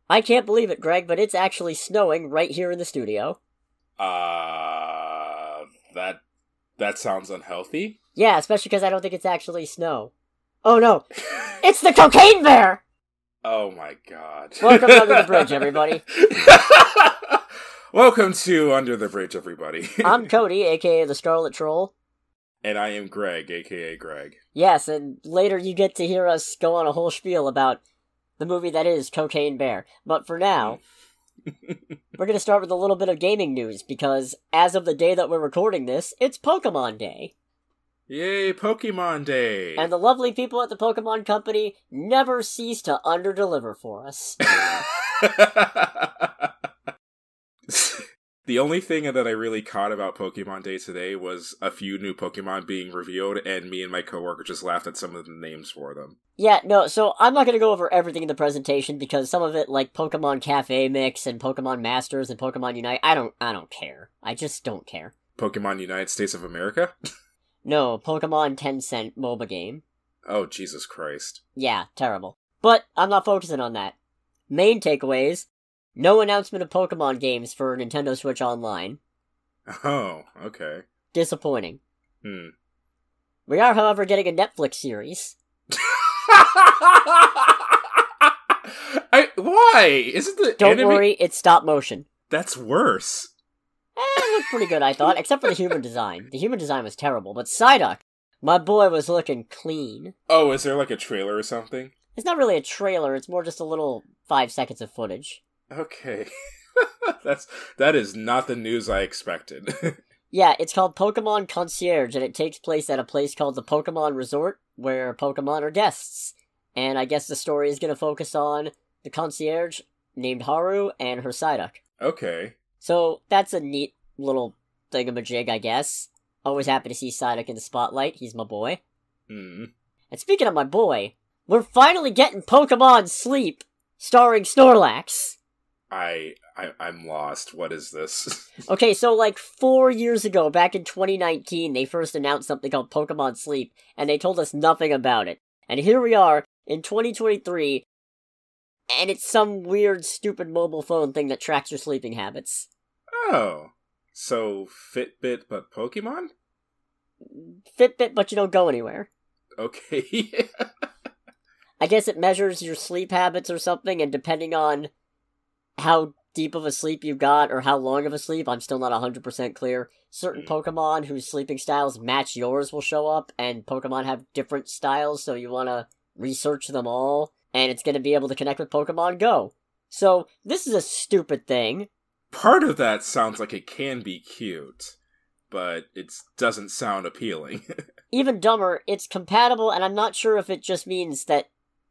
I can't believe it, Greg, but it's actually snowing right here in the studio. That sounds unhealthy. Yeah, especially because I don't think it's actually snow. Oh no! It's the Cocaine Bear! Oh my god. Welcome to Under the Bridge, everybody. Welcome to Under the Bridge, everybody. I'm Cody, aka the Scarlet Troll. And I am Greg, aka Greg. Yes, and later you get to hear us go on a whole spiel about the movie that is Cocaine Bear. But for now, we're going to start with a little bit of gaming news, because as of the day that we're recording this, it's Pokemon Day. Yay, Pokemon Day! And the lovely people at the Pokemon Company never cease to underdeliver for us. The only thing that I really caught about Pokemon Day today was a few new Pokemon being revealed, and me and my coworker just laughed at some of the names for them. Yeah, no, so I'm not going to go over everything in the presentation, because some of it, like Pokemon Cafe Mix and Pokemon Masters and Pokemon Unite, I don't care. I just don't care. Pokemon United States of America? No, Pokemon 10-cent MOBA game. Oh, Jesus Christ. Yeah, terrible. But I'm not focusing on that. Main takeaways: no announcement of Pokemon games for Nintendo Switch Online. Oh, okay. Disappointing. We are, however, getting a Netflix series. Why? Isn't the Don't anime... worry, it's stop motion. That's worse. It looked pretty good, I thought, except for the human design. The human design was terrible, but Psyduck, my boy, was looking clean. Oh, is there like a trailer or something? It's not really a trailer, it's more just a little 5 seconds of footage. Okay. That is not the news I expected. Yeah, it's called Pokemon Concierge, and it takes place at a place called the Pokemon Resort, where Pokemon are guests. And I guess the story is going to focus on the concierge, named Haru, and her Psyduck. Okay. So, that's a neat little thingamajig, I guess. Always happy to see Psyduck in the spotlight, he's my boy. And speaking of my boy, we're finally getting Pokemon Sleep, starring Snorlax. I'm lost. What is this? Okay, so like 4 years ago, back in 2019, they first announced something called Pokemon Sleep, and they told us nothing about it. And here we are, in 2023, and it's some weird, stupid mobile phone thing that tracks your sleeping habits. Oh. So, Fitbit but Pokemon? Fitbit, but you don't go anywhere. Okay. I guess it measures your sleep habits or something, and depending on how deep of a sleep you got, or how long of a sleep, I'm still not 100% clear. Certain Pokemon whose sleeping styles match yours will show up, and Pokemon have different styles, so you want to research them all, and it's going to be able to connect with Pokemon Go. So, this is a stupid thing. Part of that sounds like it can be cute, but it doesn't sound appealing. Even dumber, it's compatible, and I'm not sure if it just means that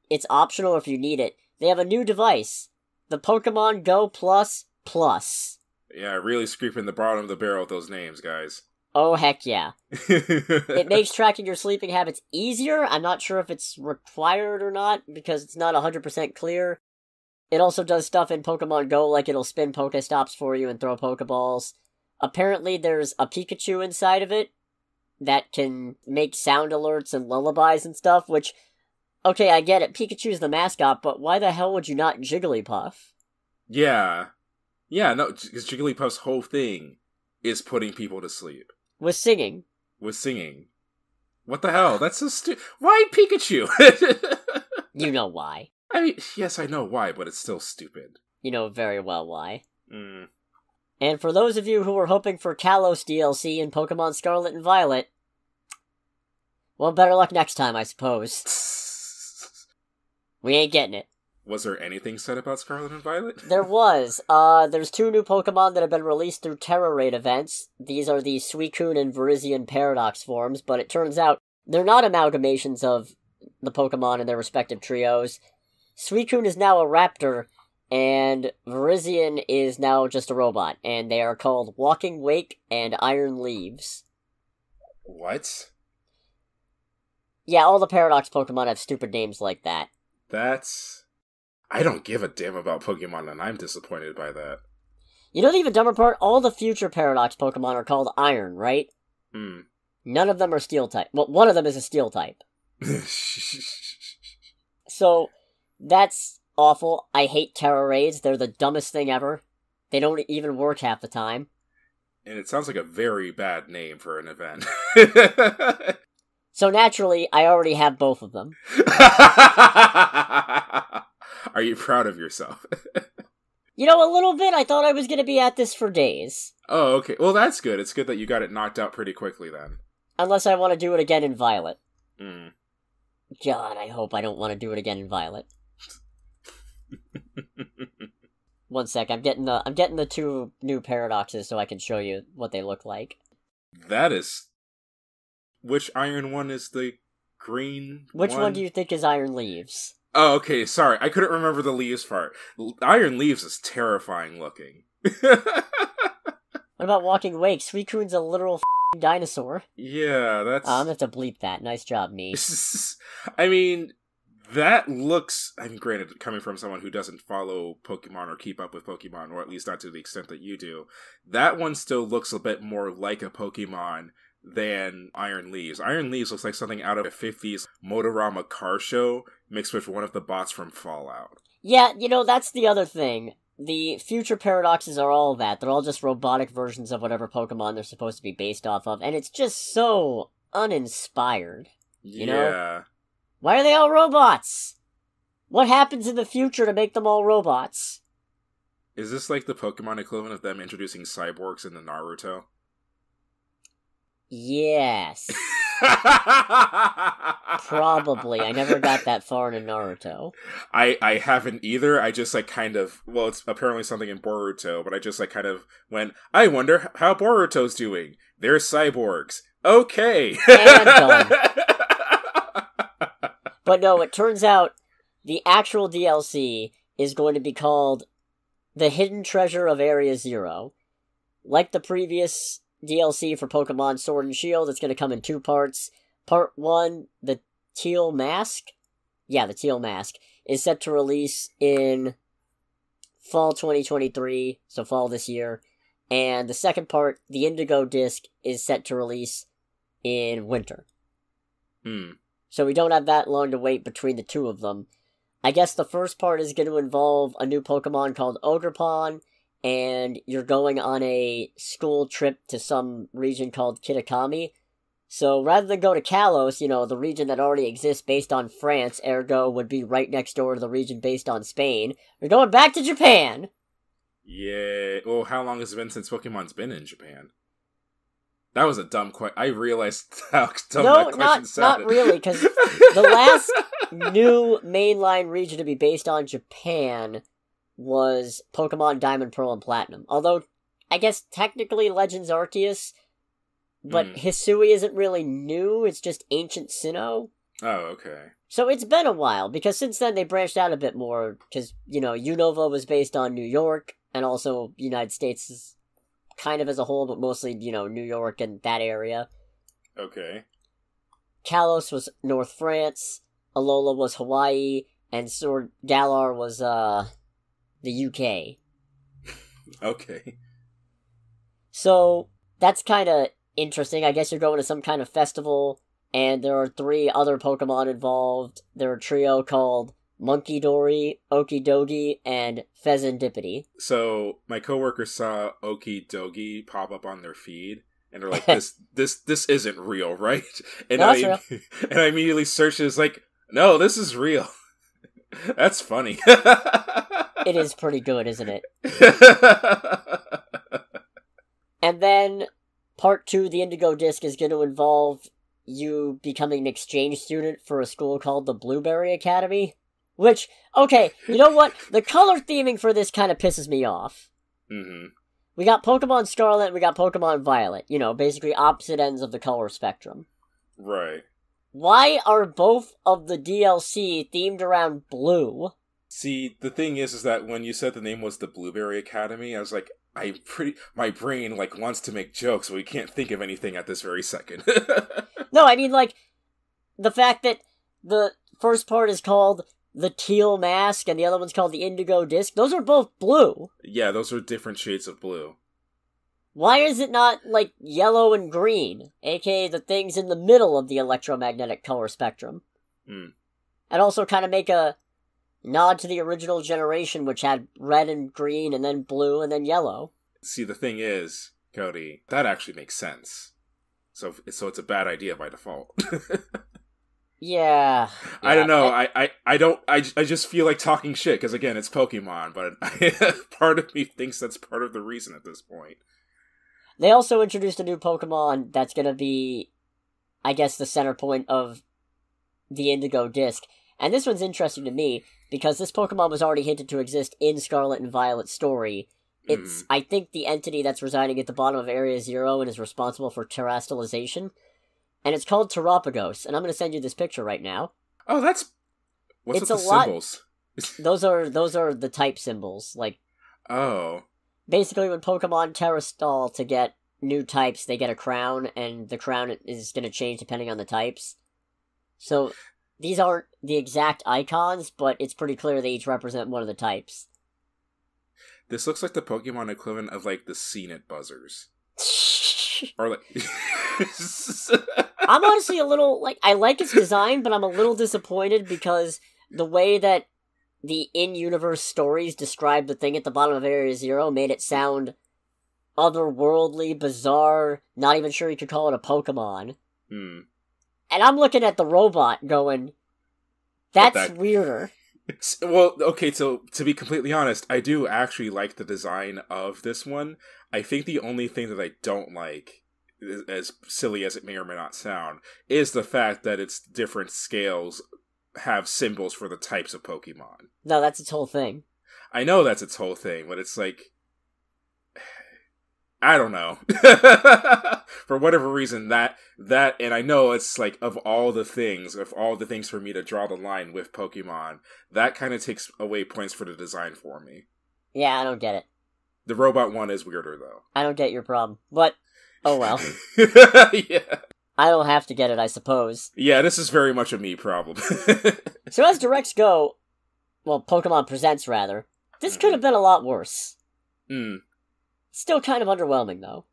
it's optional or if you need it. They have a new device. The Pokemon Go Plus Plus. Yeah, really scraping the bottom of the barrel with those names, guys. Oh, heck yeah. It makes tracking your sleeping habits easier. I'm not sure if it's required or not, because it's not 100% clear. It also does stuff in Pokemon Go, like it'll spin Pokestops for you and throw Pokeballs. Apparently there's a Pikachu inside of it that can make sound alerts and lullabies and stuff, which... Okay, I get it, Pikachu's the mascot, but why the hell would you not Jigglypuff? Yeah. Yeah, no, because Jigglypuff's whole thing is putting people to sleep. With singing. With singing. What the hell? That's so stupid. Why Pikachu? You know why. I mean, yes, I know why, but it's still stupid. You know very well why. And for those of you who were hoping for Kalos DLC in Pokemon Scarlet and Violet, well, better luck next time, I suppose. We ain't getting it. Was there anything said about Scarlet and Violet? There was. There's 2 new Pokemon that have been released through Terra Raid events. These are the Suicune and Virizion Paradox forms, but it turns out they're not amalgamations of the Pokemon in their respective trios. Suicune is now a raptor, and Virizion is now just a robot, and they are called Walking Wake and Iron Leaves. What? Yeah, all the Paradox Pokemon have stupid names like that. I don't give a damn about Pokemon, and I'm disappointed by that. You know the even dumber part? All the future Paradox Pokemon are called Iron, right? None of them are Steel type. Well, one of them is a Steel type. So, that's awful. I hate Terror Raids. They're the dumbest thing ever. They don't even work half the time. And it sounds like a very bad name for an event. So naturally, I already have both of them. Are you proud of yourself? You know, a little bit. I thought I was going to be at this for days. Oh, okay. Well, that's good. It's good that you got it knocked out pretty quickly then. Unless I want to do it again in Violet. Mm. God, I hope I don't want to do it again in Violet. One sec, I'm getting the two new paradoxes so I can show you what they look like. That is... Which iron one is the green Which one do you think is Iron Leaves? Oh, okay, sorry. I couldn't remember the leaves part. Iron Leaves is terrifying looking. What about Walking Wake? Suicune's a literal dinosaur. Yeah, that's... I'm gonna have to bleep that. Nice job, me. I mean, that looks... I mean, granted, coming from someone who doesn't follow Pokemon or keep up with Pokemon, or at least not to the extent that you do, that one still looks a bit more like a Pokemon than Iron Leaves. Iron Leaves looks like something out of a 50s Motorama car show mixed with one of the bots from Fallout. Yeah, you know, that's the other thing. The future paradoxes are all that. They're all just robotic versions of whatever Pokemon they're supposed to be based off of, and it's just so uninspired. You know? Why are they all robots? What happens in the future to make them all robots? Is this like the Pokemon equivalent of them introducing cyborgs in the Naruto? Yes. Probably. I never got that far in Naruto. I haven't either. I just like kind of... Well, it's apparently something in Boruto, but I just like kind of went, I wonder how Boruto's doing. They're cyborgs. Okay. And done. But no, it turns out the actual DLC is going to be called The Hidden Treasure of Area Zero. Like the previous DLC for Pokemon Sword and Shield, it's going to come in 2 parts. Part 1, the Teal Mask. Yeah, the Teal Mask is set to release in fall 2023, so fall this year. And the second part, the Indigo Disc, is set to release in winter. So we don't have that long to wait between the two of them. I guess the first part is going to involve a new Pokemon called Ogerpon, and you're going on a school trip to some region called Kitakami. So rather than go to Kalos, you know, the region that already exists based on France, ergo would be right next door to the region based on Spain, we're going back to Japan! Yeah. Well, how long has it been since Pokemon's been in Japan? That was a dumb question. I realized how dumb that question sounded. Not really, because the last new mainline region to be based on Japan was Pokemon Diamond, Pearl, and Platinum. Although, I guess technically Legends Arceus, but Hisui isn't really new, it's just Ancient Sinnoh. Oh, okay. So it's been a while, because since then they branched out a bit more, because, you know, Unova was based on New York, and also United States is kind of as a whole, but mostly, you know, New York and that area. Okay. Kalos was North France, Alola was Hawaii, and Sword Galar was, the UK. Okay. So, that's kind of interesting. I guess you're going to some kind of festival, and there are 3 other Pokemon involved. They're a trio called Monkey Dory, Okidogi, and Pheasantipity. So, my coworker saw Okidogi pop up on their feed, and they're like, this isn't real, right? And No, it's real. And I immediately searched it, it's like, no, this is real. That's funny. It is pretty good, isn't it? And then, part 2, the Indigo Disc, is going to involve you becoming an exchange student for a school called the Blueberry Academy. Which, okay, you know what? The color theming for this kind of pisses me off. Mm-hmm. We got Pokemon Scarlet, we got Pokemon Violet. You know, basically opposite ends of the color spectrum. Right. Why are both of the DLC themed around blue? See, the thing is that when you said the name was the Blueberry Academy, I was like, my brain, like, wants to make jokes, but we can't think of anything at this very second. No, I mean, like, the fact that the first part is called the Teal Mask and the other one's called the Indigo Disc, those are both blue. Yeah, those are different shades of blue. Why is it not, like, yellow and green, aka the things in the middle of the electromagnetic color spectrum? Hmm. And also kind of make a nod to the original generation, which had red and green, and then blue, and then yellow. See, the thing is, Cody, that actually makes sense. So it's a bad idea by default. Yeah. I don't know. I just feel like talking shit because again, it's Pokemon, but part of me thinks that's part of the reason at this point. They also introduced a new Pokemon that's gonna be, I guess, the center point of the Indigo Disc. And this one's interesting to me because this Pokemon was already hinted to exist in Scarlet and Violet's story. It's, I think, the entity that's residing at the bottom of Area Zero and is responsible for terastallization. And it's called Terapagos, and I'm going to send you this picture right now. Oh, that's... What's with the symbols? Those are the type symbols. Like, oh. Basically, when Pokemon terastall to get new types, they get a crown, and the crown is going to change depending on the types. So, these aren't the exact icons, but it's pretty clear they each represent one of the types. This looks like the Pokemon equivalent of, like, the CNET buzzers. Or, like... I'm honestly a little, like, I like its design, but I'm a little disappointed because the way that the in-universe stories describe the thing at the bottom of Area Zero made it sound otherworldly, bizarre, not even sure you could call it a Pokemon. Hmm. And I'm looking at the robot going, that's weirder. Well, okay, so to be completely honest, I do actually like the design of this one. I think the only thing that I don't like, as silly as it may or may not sound, is the fact that its different scales have symbols for the types of Pokemon. No, that's its whole thing. I know that's its whole thing, but it's like... I don't know. For whatever reason, that, and I know it's like, of all the things for me to draw the line with Pokemon, that kind of takes away points for the design for me. Yeah, I don't get it. The robot one is weirder, though. I don't get your problem. But, oh well. Yeah. I don't have to get it, I suppose. Yeah, this is very much a me problem. So as directs go, well, Pokemon Presents, rather, this could have been a lot worse. Still kind of underwhelming, though.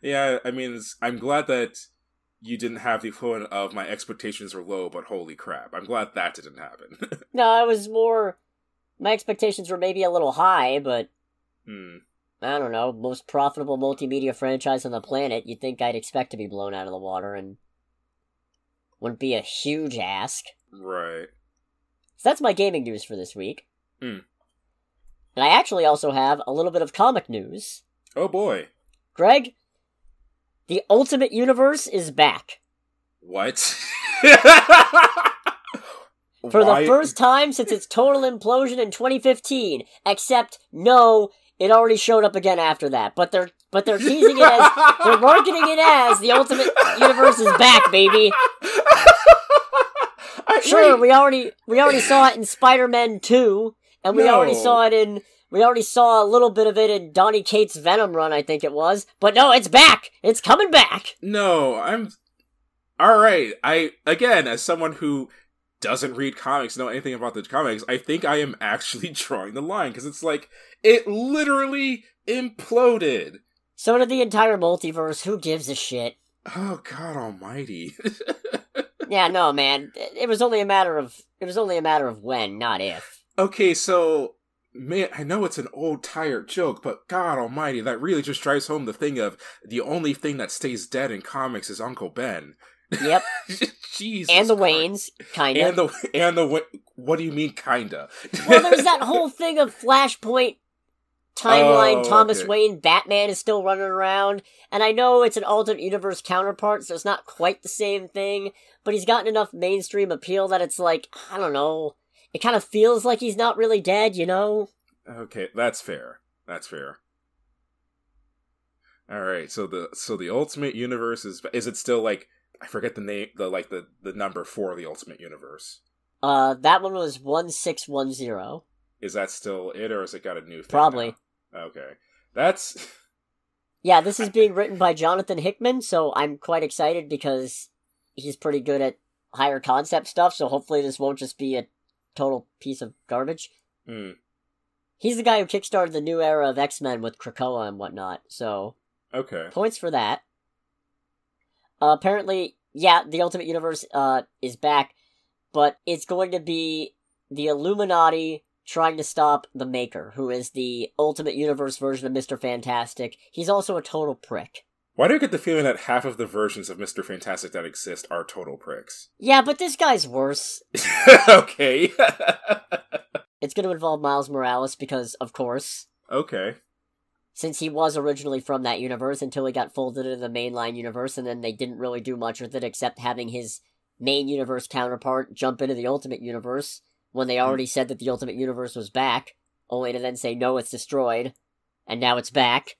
Yeah, I mean, I'm glad that you didn't have the equivalent of my expectations were low, but holy crap. I'm glad that didn't happen. No, it was more... My expectations were maybe a little high, but... I don't know, most profitable multimedia franchise on the planet, you'd think I'd expect to be blown out of the water, and... wouldn't be a huge ask. Right. So that's my gaming news for this week. And I actually also have a little bit of comic news. Oh boy. Greg, the Ultimate Universe is back. What? For the first time since its total implosion in 2015. Except, no, it already showed up again after that. But they're teasing it as, they're marketing it as the Ultimate Universe is back, baby. Sure, we already saw it in Spider-Man 2. And we already saw a little bit of it in Donny Cates' Venom run, I think it was. But no, it's back! It's coming back! No, alright, again, as someone who doesn't read comics, know anything about the comics, I think I am actually drawing the line, because it's like, it literally imploded! So did the entire multiverse, who gives a shit? Oh, God almighty. Yeah, no, man, it was only a matter of when, not if. Okay, so, man, I know it's an old, tired joke, but God almighty, that really just drives home the thing of the only thing that stays dead in comics is Uncle Ben. Yep. Jesus and the Christ. Waynes, kinda. What do you mean, kinda? Well, there's that whole thing of Flashpoint timeline, Thomas okay. Wayne, Batman is still running around, and I know it's an alternate universe counterpart, so it's not quite the same thing, but he's gotten enough mainstream appeal that it's like, I don't know... It kind of feels like he's not really dead, you know? Okay, that's fair. Alright, so the Ultimate Universe is it still like, I forget the name, the number for the Ultimate Universe. That one was 1610. Is that still it, or has it got a new thing? Probably. Now? Okay. That's... Yeah, this is being written by Jonathan Hickman, so I'm quite excited because he's pretty good at higher concept stuff, so hopefully this won't just be a total piece of garbage. He's the guy who kickstarted the new era of X-Men with Krakoa and whatnot, so... Okay. Points for that. Apparently, yeah, the Ultimate Universe is back, but it's going to be the Illuminati trying to stop the Maker, who is the Ultimate Universe version of Mr. Fantastic. He's also a total prick. Why do I get the feeling that half of the versions of Mr. Fantastic that exist are total pricks? Yeah, but this guy's worse. Okay. It's going to involve Miles Morales because, of course. Okay. Since he was originally from that universe until he got folded into the mainline universe, and then they didn't really do much with it except having his main universe counterpart jump into the Ultimate Universe when they already said that the Ultimate Universe was back, only to then say, no, it's destroyed, and now it's back.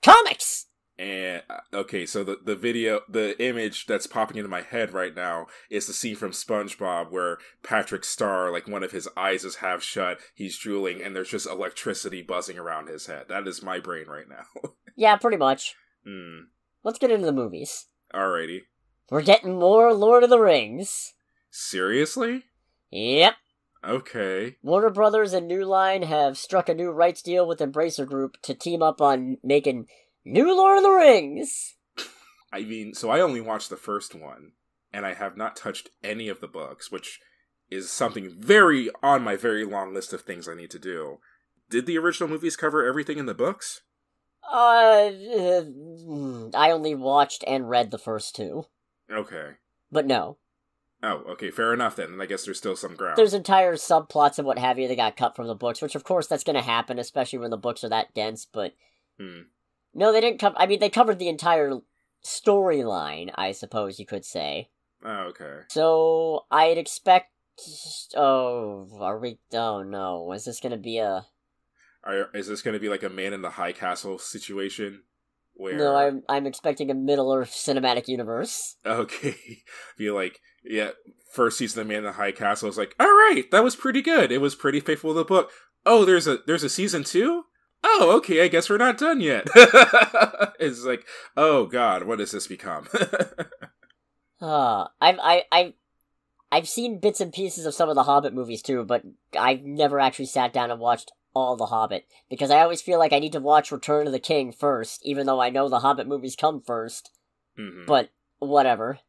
Comics! And, okay, so the image that's popping into my head right now is the scene from SpongeBob where Patrick Star, like, one of his eyes is half shut, he's drooling, and there's just electricity buzzing around his head. That is my brain right now. Yeah, pretty much. Hmm. Let's get into the movies. Alrighty. We're getting more Lord of the Rings. Seriously? Yep. Okay. Warner Brothers and New Line have struck a new rights deal with Embracer Group to team up on making new Lord of the Rings. I mean, so I only watched the first one, and I have not touched any of the books, which is something very on my very long list of things I need to do. Did the original movies cover everything in the books? I only watched and read the first two. Okay. But no. Oh, okay, fair enough then, and I guess there's still some ground. There's entire subplots and what have you that got cut from the books, which of course that's gonna happen, especially when the books are that dense, but... No, they didn't cover... I mean, they covered the entire storyline, I suppose you could say. Oh, okay. So, I'd expect... Oh, are we... Oh, no. Is this gonna be a... Is this gonna be like a Man in the High Castle situation? Where... No, I'm expecting a Middle-earth cinematic universe. Okay. Be like, yeah, first season of Man in the High Castle is like, alright, that was pretty good. It was pretty faithful to the book. Oh, there's a season 2? Oh, okay, I guess we're not done yet. It's like, oh god, what does this become? I've seen bits and pieces of some of the Hobbit movies too, but I've never actually sat down and watched all the Hobbit, because I always feel like I need to watch Return of the King first, even though I know the Hobbit movies come first. Mm-hmm. But, whatever.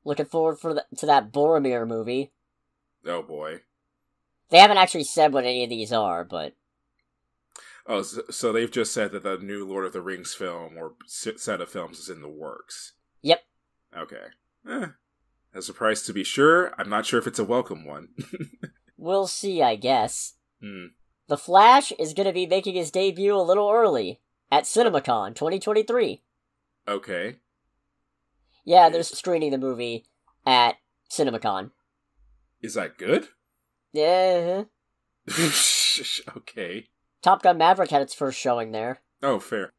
Looking forward to that Boromir movie. Oh boy. They haven't actually said what any of these are, but... Oh, so they've just said that the new Lord of the Rings film, or set of films, is in the works. Yep. Okay. A surprise to be sure. I'm not sure if it's a welcome one. We'll see, I guess. The Flash is going to be making his debut a little early, at Cinemacon 2023. Okay. Yeah, they're screening the movie at Cinemacon. Is that good? Yeah. Okay. Top Gun Maverick had its first showing there. Oh, fair.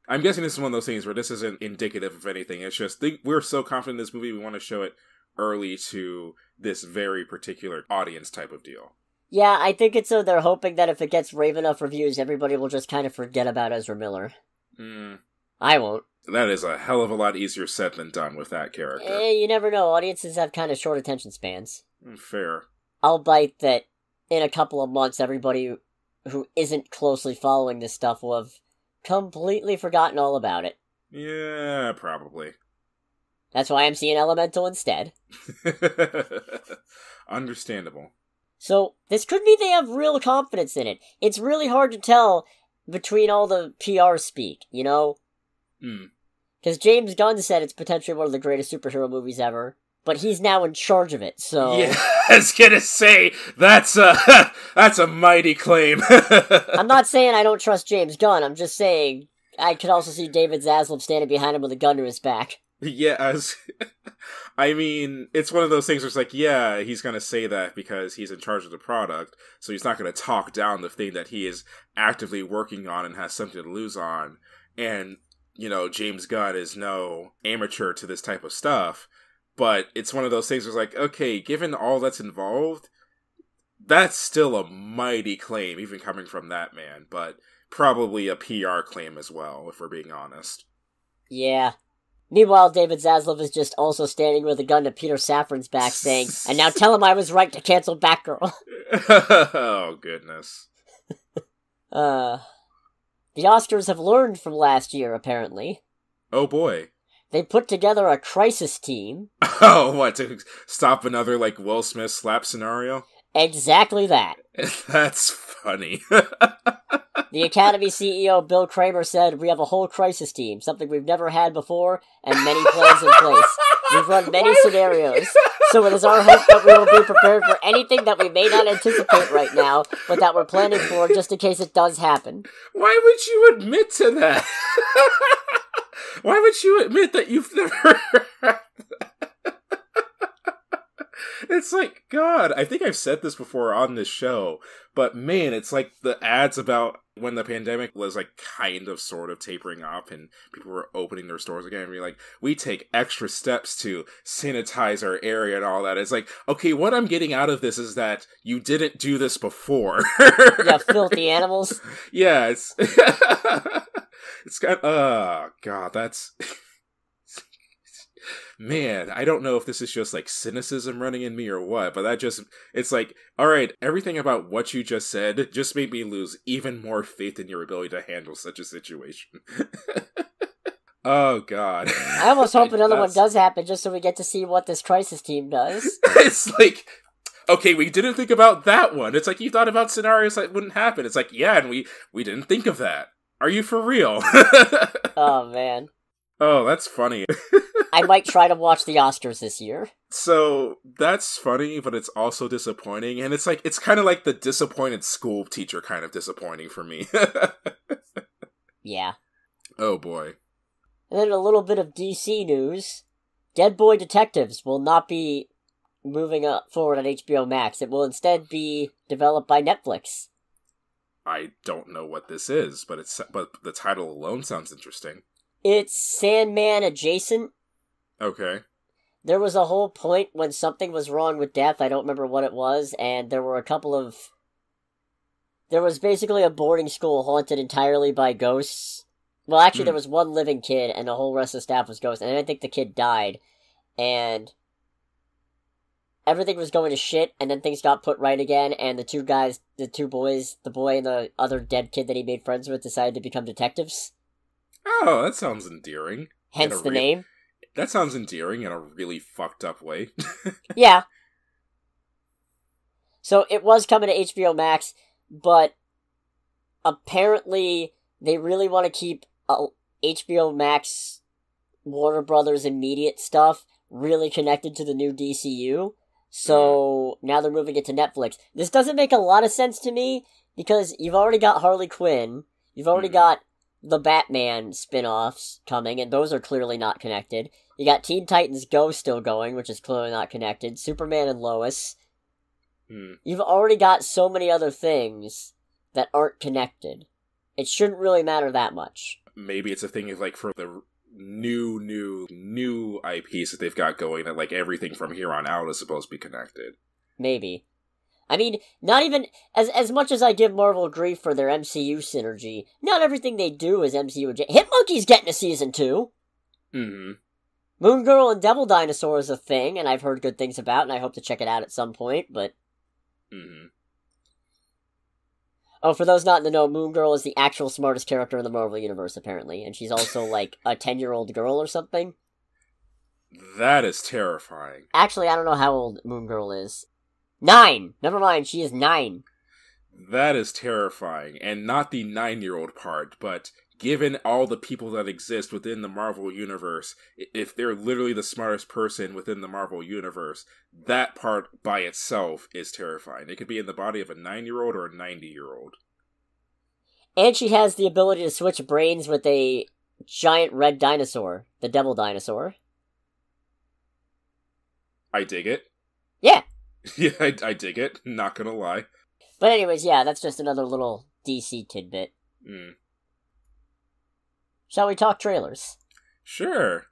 I'm guessing this is one of those things where this isn't indicative of anything. It's just, we're so confident in this movie, we want to show it early to this very particular audience type of deal. Yeah, I think it's so they're hoping that if it gets rave enough reviews, everybody will just kind of forget about Ezra Miller. I won't. That is a hell of a lot easier said than done with that character. You never know. Audiences have kind of short attention spans. Fair. I'll bite that in a couple of months, everybody who isn't closely following this stuff will have completely forgotten all about it. Yeah, probably. That's why I'm seeing Elemental instead. Understandable. So, this could mean they have real confidence in it. It's really hard to tell between all the PR speak, you know? Because James Gunn said it's potentially one of the greatest superhero movies ever, but he's now in charge of it, so... Yeah, I was gonna say, that's a mighty claim. I'm not saying I don't trust James Gunn, I'm just saying I could also see David Zaslav standing behind him with a gun to his back. Yeah, I mean, it's one of those things where it's like, yeah, he's gonna say that because he's in charge of the product, so he's not gonna talk down the thing that he is actively working on and has something to lose on. And, you know, James Gunn is no amateur to this type of stuff, but it's one of those things where it's like, okay, given all that's involved, that's still a mighty claim, even coming from that man, but probably a PR claim as well, if we're being honest. Yeah. Meanwhile, David Zaslav is just also standing with a gun to Peter Safran's back saying, and now tell him I was right to cancel Batgirl. Oh, goodness. The Oscars have learned from last year, apparently. Oh boy. They put together a crisis team. Oh, what, to stop another, like, Will Smith slap scenario? Exactly that. That's funny. The Academy CEO Bill Kramer said, "We have a whole crisis team, something we've never had before, and many plans in place. We've run many scenarios, so it is our hope that we will be prepared for anything that we may not anticipate right now, but that we're planning for just in case it does happen." Why would you admit to that? Why would you admit that you've never... It's like, God, I think I've said this before on this show, but man, it's like the ads about when the pandemic was like kind of sort of tapering off and people were opening their stores again and be like, we take extra steps to sanitize our area and all that. It's like, okay, what I'm getting out of this is that you didn't do this before. Yeah, filthy animals. Yeah, it's it's got, oh God, that's... Man, I don't know if this is just like cynicism running in me or what, but that just, it's like, alright, everything about what you just said just made me lose even more faith in your ability to handle such a situation. Oh, God. I almost hope another one does happen just so we get to see what this crisis team does. It's like, okay, we didn't think about that one. It's like, you thought about scenarios that wouldn't happen. It's like, yeah, and we didn't think of that. Are you for real? Oh, man. Oh, that's funny. I might try to watch the Oscars this year. So, that's funny, but it's also disappointing, and it's like, it's kind of like the disappointed school teacher kind of disappointing for me. Yeah. Oh boy. And then a little bit of DC news. Dead Boy Detectives will not be moving forward on HBO Max. It will instead be developed by Netflix. I don't know what this is, but the title alone sounds interesting. It's Sandman adjacent. Okay. There was a whole point when something was wrong with Death, I don't remember what it was, and there were a couple of... There was basically a boarding school haunted entirely by ghosts. Well, actually, there was one living kid, and the whole rest of the staff was ghosts, and I think the kid died. And everything was going to shit, and then things got put right again, and the two guys, the two boys, the boy and the other dead kid that he made friends with, decided to become detectives. Oh, that sounds endearing. Hence the name. That sounds endearing in a really fucked up way. Yeah. So it was coming to HBO Max, but apparently they really want to keep HBO Max, Warner Brothers immediate stuff really connected to the new DCU. So now they're moving it to Netflix. This doesn't make a lot of sense to me because you've already got Harley Quinn, you've already got the Batman spin-offs coming, and those are clearly not connected. You got Teen Titans Go still going, which is clearly not connected. Superman and Lois. You've already got so many other things that aren't connected. It shouldn't really matter that much. Maybe it's a thing of, like, for the new IPs that they've got going, that, like, everything from here on out is supposed to be connected. Maybe. I mean, not even... As much as I give Marvel grief for their MCU synergy, not everything they do is MCU. Hitmonkey's getting a season 2! Mm-hmm. Moon Girl and Devil Dinosaur is a thing, and I've heard good things about, and I hope to check it out at some point, but... Mm-hmm. Oh, for those not in the know, Moon Girl is the actual smartest character in the Marvel Universe, apparently, and she's also, like, a 10-year-old girl or something. That is terrifying. Actually, I don't know how old Moon Girl is. 9! Never mind, she is 9. That is terrifying, and not the 9-year-old part, but given all the people that exist within the Marvel Universe, if they're literally the smartest person within the Marvel Universe, that part by itself is terrifying. It could be in the body of a 9-year-old or a 90-year-old. And she has the ability to switch brains with a giant red dinosaur, the Devil Dinosaur. I dig it. Yeah. Yeah, I dig it, not gonna lie. But anyways, yeah, that's just another little DC tidbit. Shall we talk trailers? Sure.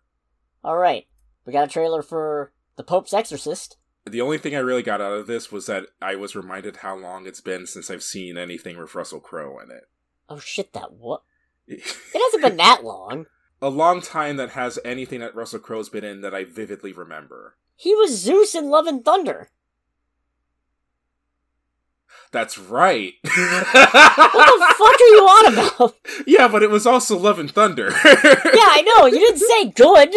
Alright, we got a trailer for The Pope's Exorcist. The only thing I really got out of this was that I was reminded how long it's been since I've seen anything with Russell Crowe in it. Oh shit, what? It hasn't been that long. A long time that has anything that Russell Crowe's been in that I vividly remember. He was Zeus in Love and Thunder. That's right. What the fuck are you on about? Yeah, but it was also Love and Thunder. Yeah, I know. You didn't say good.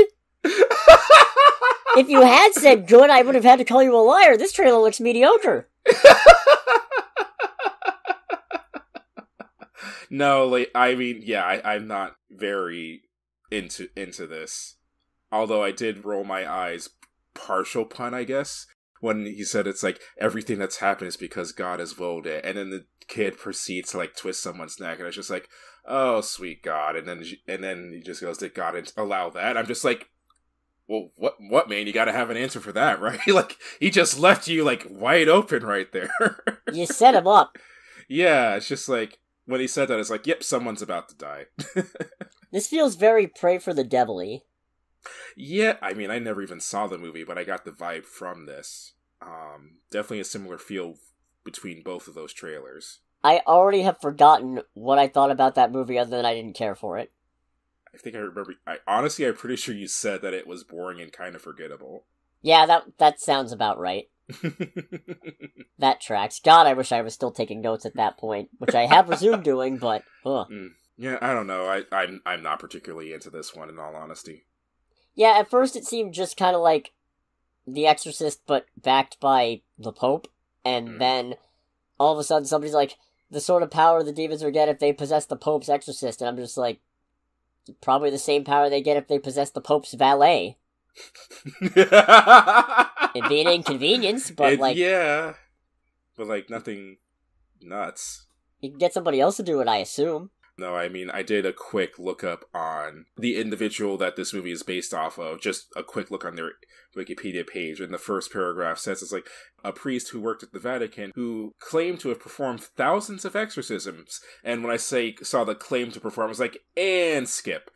If you had said good, I would have had to call you a liar. This trailer looks mediocre. No, like, I mean, yeah, I'm not very into this. Although I did roll my eyes, partial pun, I guess, when he said it's like, everything that's happened is because God has willed it. And then the kid proceeds to, like, twist someone's neck, and it's just like, oh, sweet God. And then he just goes, did God allow that? I'm just like, well, what, man? You gotta have an answer for that, right? Like, he just left you, like, wide open right there. You set him up. Yeah, it's just like, when he said that, it's like, yep, someone's about to die. This feels very Pray for the Devil-y. Yeah, I mean, I never even saw the movie, but I got the vibe from this. Definitely a similar feel between both of those trailers. I already have forgotten what I thought about that movie other than I didn't care for it. I think I remember. I'm pretty sure you said that it was boring and kind of forgettable. Yeah, that sounds about right. That tracks. God, I wish I was still taking notes at that point, which I have resumed doing, but Yeah, I don't know. I'm not particularly into this one, in all honesty. Yeah, at first it seemed just kind of like The Exorcist, but backed by the Pope, and then all of a sudden somebody's like, the sort of power the demons would get if they possess the Pope's exorcist, and I'm just like, probably the same power they get if they possess the Pope's valet. It'd be an inconvenience, but yeah, but like nothing nuts. You can get somebody else to do it, I assume. No, I mean, I did a quick look up on the individual that this movie is based off of, just a quick look on their Wikipedia page, and the first paragraph says it's like a priest who worked at the Vatican who claimed to have performed thousands of exorcisms. And when I saw the claim to perform, I was like, and skip.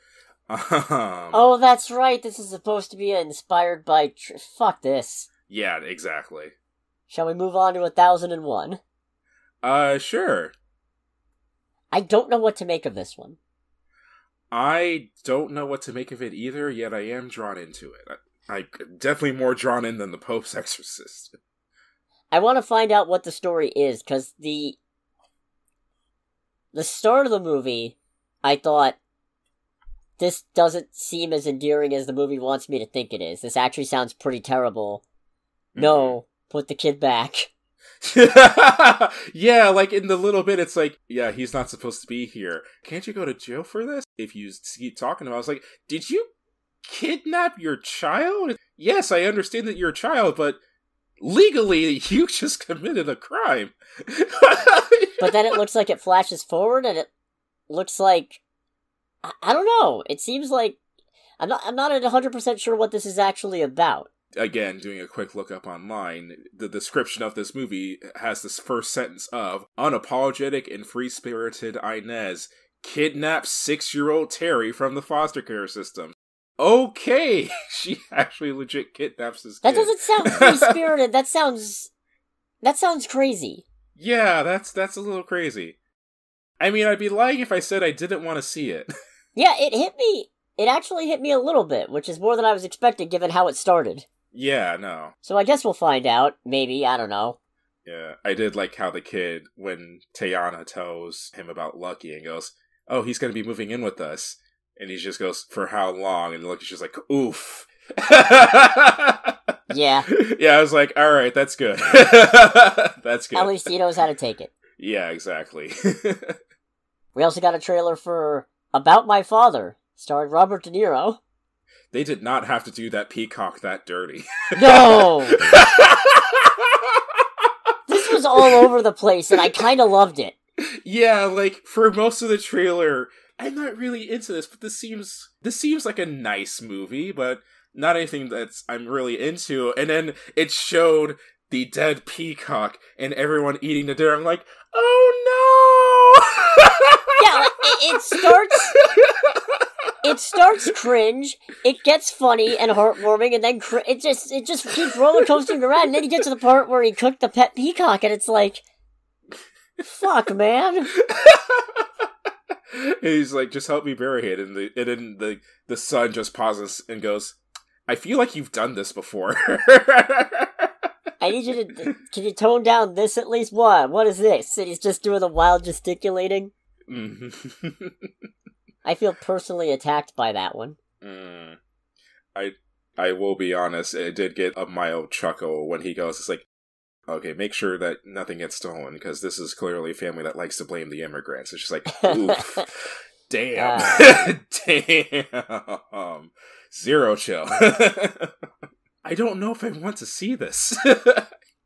Oh, that's right, this is supposed to be inspired by... Fuck this. Yeah, exactly. Shall we move on to 1001? Sure. I don't know what to make of this one. I don't know what to make of it either, yet I am drawn into it. I'm definitely more drawn in than the Pope's Exorcist. I want to find out what the story is, because the start of the movie, I thought, this doesn't seem as endearing as the movie wants me to think it is. This actually sounds pretty terrible. No, put the kid back. Yeah, like in the little bit, it's like, yeah, he's not supposed to be here. Can't you go to jail for this? If you keep talking about it, I was like, did you kidnap your child? Yes, I understand that you're a child, but legally, you just committed a crime. But then it looks like it flashes forward, and it looks like, I don't know. It seems like I'm not at 100% sure what this is actually about. Again, doing a quick look up online, the description of this movie has this first sentence of, unapologetic and free-spirited Inez kidnaps 6-year-old Terry from the foster care system. Okay, she actually legit kidnaps this kid. That doesn't sound free-spirited. That sounds crazy. Yeah, that's a little crazy. I mean, I'd be lying if I said I didn't want to see it. Yeah, it hit me. It actually hit me a little bit, which is more than I was expecting given how it started. Yeah, no. So I guess we'll find out. Maybe, I don't know. Yeah, I did like how the kid, when Tayana tells him about Lucky and goes, oh, he's going to be moving in with us. And he just goes, for how long? And Lucky's just like, oof. Yeah. Yeah, I was like, alright, that's good. That's good. At least he knows how to take it. Yeah, exactly. We also got a trailer for About My Father, starring Robert De Niro. They did not have to do that peacock that dirty. No! This was all over the place, and I kind of loved it. Yeah, like, for most of the trailer, I'm not really into this, but this seems like a nice movie, but not anything I'm really into. And then it showed the dead peacock and everyone eating the dinner. I'm like, oh no! Yeah, like, it starts cringe, it gets funny and heartwarming, and then it just keeps roller coasting around, and then you get to the part where he cooked the pet peacock, and it's like, fuck, man. And he's like, just help me bury it, and then the son just pauses and goes, I feel like you've done this before. I need you to... Can you tone down this at least? What is this? And he's just doing the wild gesticulating? I feel personally attacked by that one. I will be honest, it did get a mild chuckle when he goes, it's like, okay, make sure that nothing gets stolen, because this is clearly a family that likes to blame the immigrants. It's just like, oof. Damn. Damn. Zero chill. I don't know if I want to see this.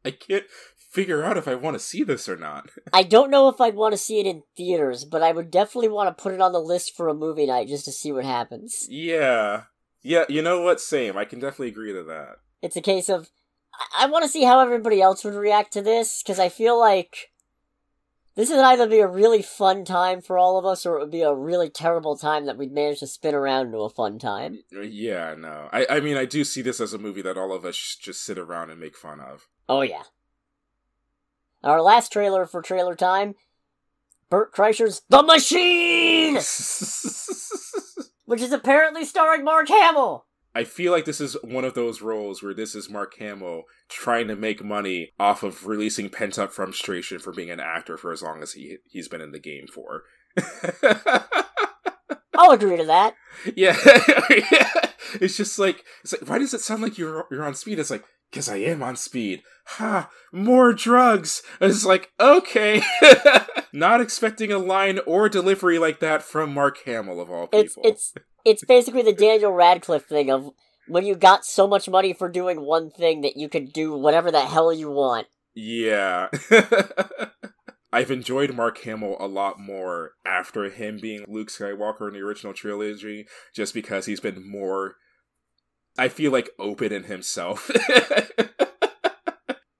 I can't figure out if I want to see this or not. I don't know if I'd want to see it in theaters, but I would definitely want to put it on the list for a movie night just to see what happens. Yeah. Yeah, you know what? Same. I can definitely agree to that. It's a case of, I want to see how everybody else would react to this, because I feel like this would either be a really fun time for all of us, or it would be a really terrible time that we'd manage to spin around into a fun time. Yeah, no. I mean, I do see this as a movie that all of us just sit around and make fun of. Oh, yeah. Our last trailer for trailer time, Bert Kreischer's The Machine! Which is apparently starring Mark Hamill! I feel like this is one of those roles where this is Mark Hamill trying to make money off of releasing pent-up frustration for being an actor for as long as he's been in the game for. I'll agree to that. Yeah. It's just like, why does it sound like you're on speed? It's like, because I am on speed. Ha! More drugs! It's like, okay. Not expecting a line or delivery like that from Mark Hamill, of all people. It's basically the Daniel Radcliffe thing of when you got so much money for doing one thing that you could do whatever the hell you want. Yeah. I've enjoyed Mark Hamill a lot more after him being Luke Skywalker in the original trilogy, just because he's been more, I feel like, open in himself.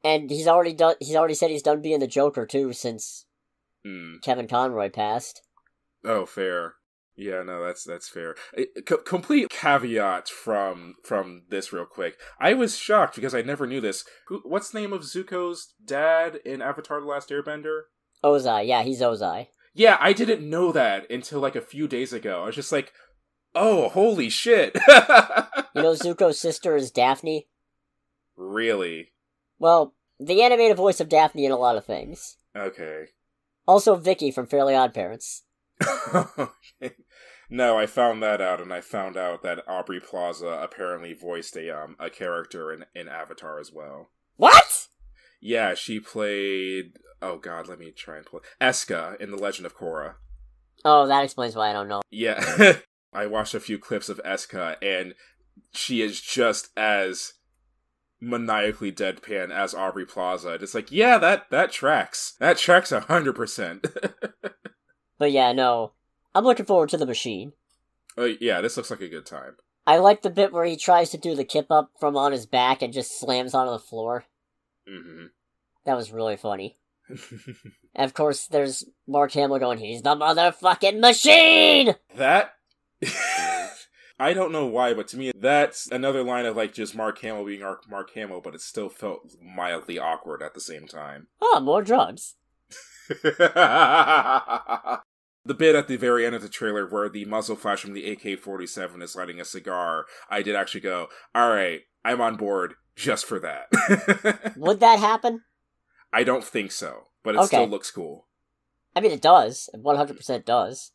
And he's already said he's done being the Joker too since Kevin Conroy passed. Oh, fair. Yeah, no, that's fair. Complete caveat from this real quick. I was shocked because I never knew this. What's the name of Zuko's dad in Avatar: The Last Airbender? Ozai, yeah, he's Ozai. Yeah, I didn't know that until like a few days ago. I was just like, oh, holy shit. You know Zuko's sister is Daphne? Really? Well, the animated voice of Daphne in a lot of things. Okay. Also Vicky from Fairly OddParents. Okay. No, I found that out, and I found out that Aubrey Plaza apparently voiced a character in Avatar as well. What? Yeah, she played... Oh god, let me try and pull... Eska in The Legend of Korra. Oh, that explains why I don't know. Yeah. I watched a few clips of Eska, and she is just as maniacally deadpan as Aubrey Plaza. It's like, yeah, that tracks. That tracks 100%. But yeah, no. I'm looking forward to The Machine. Yeah, this looks like a good time. I like the bit where he tries to do the kip up from on his back and just slams onto the floor. Mm-hmm. That was really funny. And of course, there's Mark Hamill going, he's the motherfucking machine! That... I don't know why, but to me, that's another line of, like, just Mark Hamill being Mark Hamill, but it still felt mildly awkward at the same time. Oh, more drugs. The bit at the very end of the trailer where the muzzle flash from the AK-47 is lighting a cigar, I did actually go, alright, I'm on board just for that. Would that happen? I don't think so, but it still looks cool. I mean, it does. It 100% does.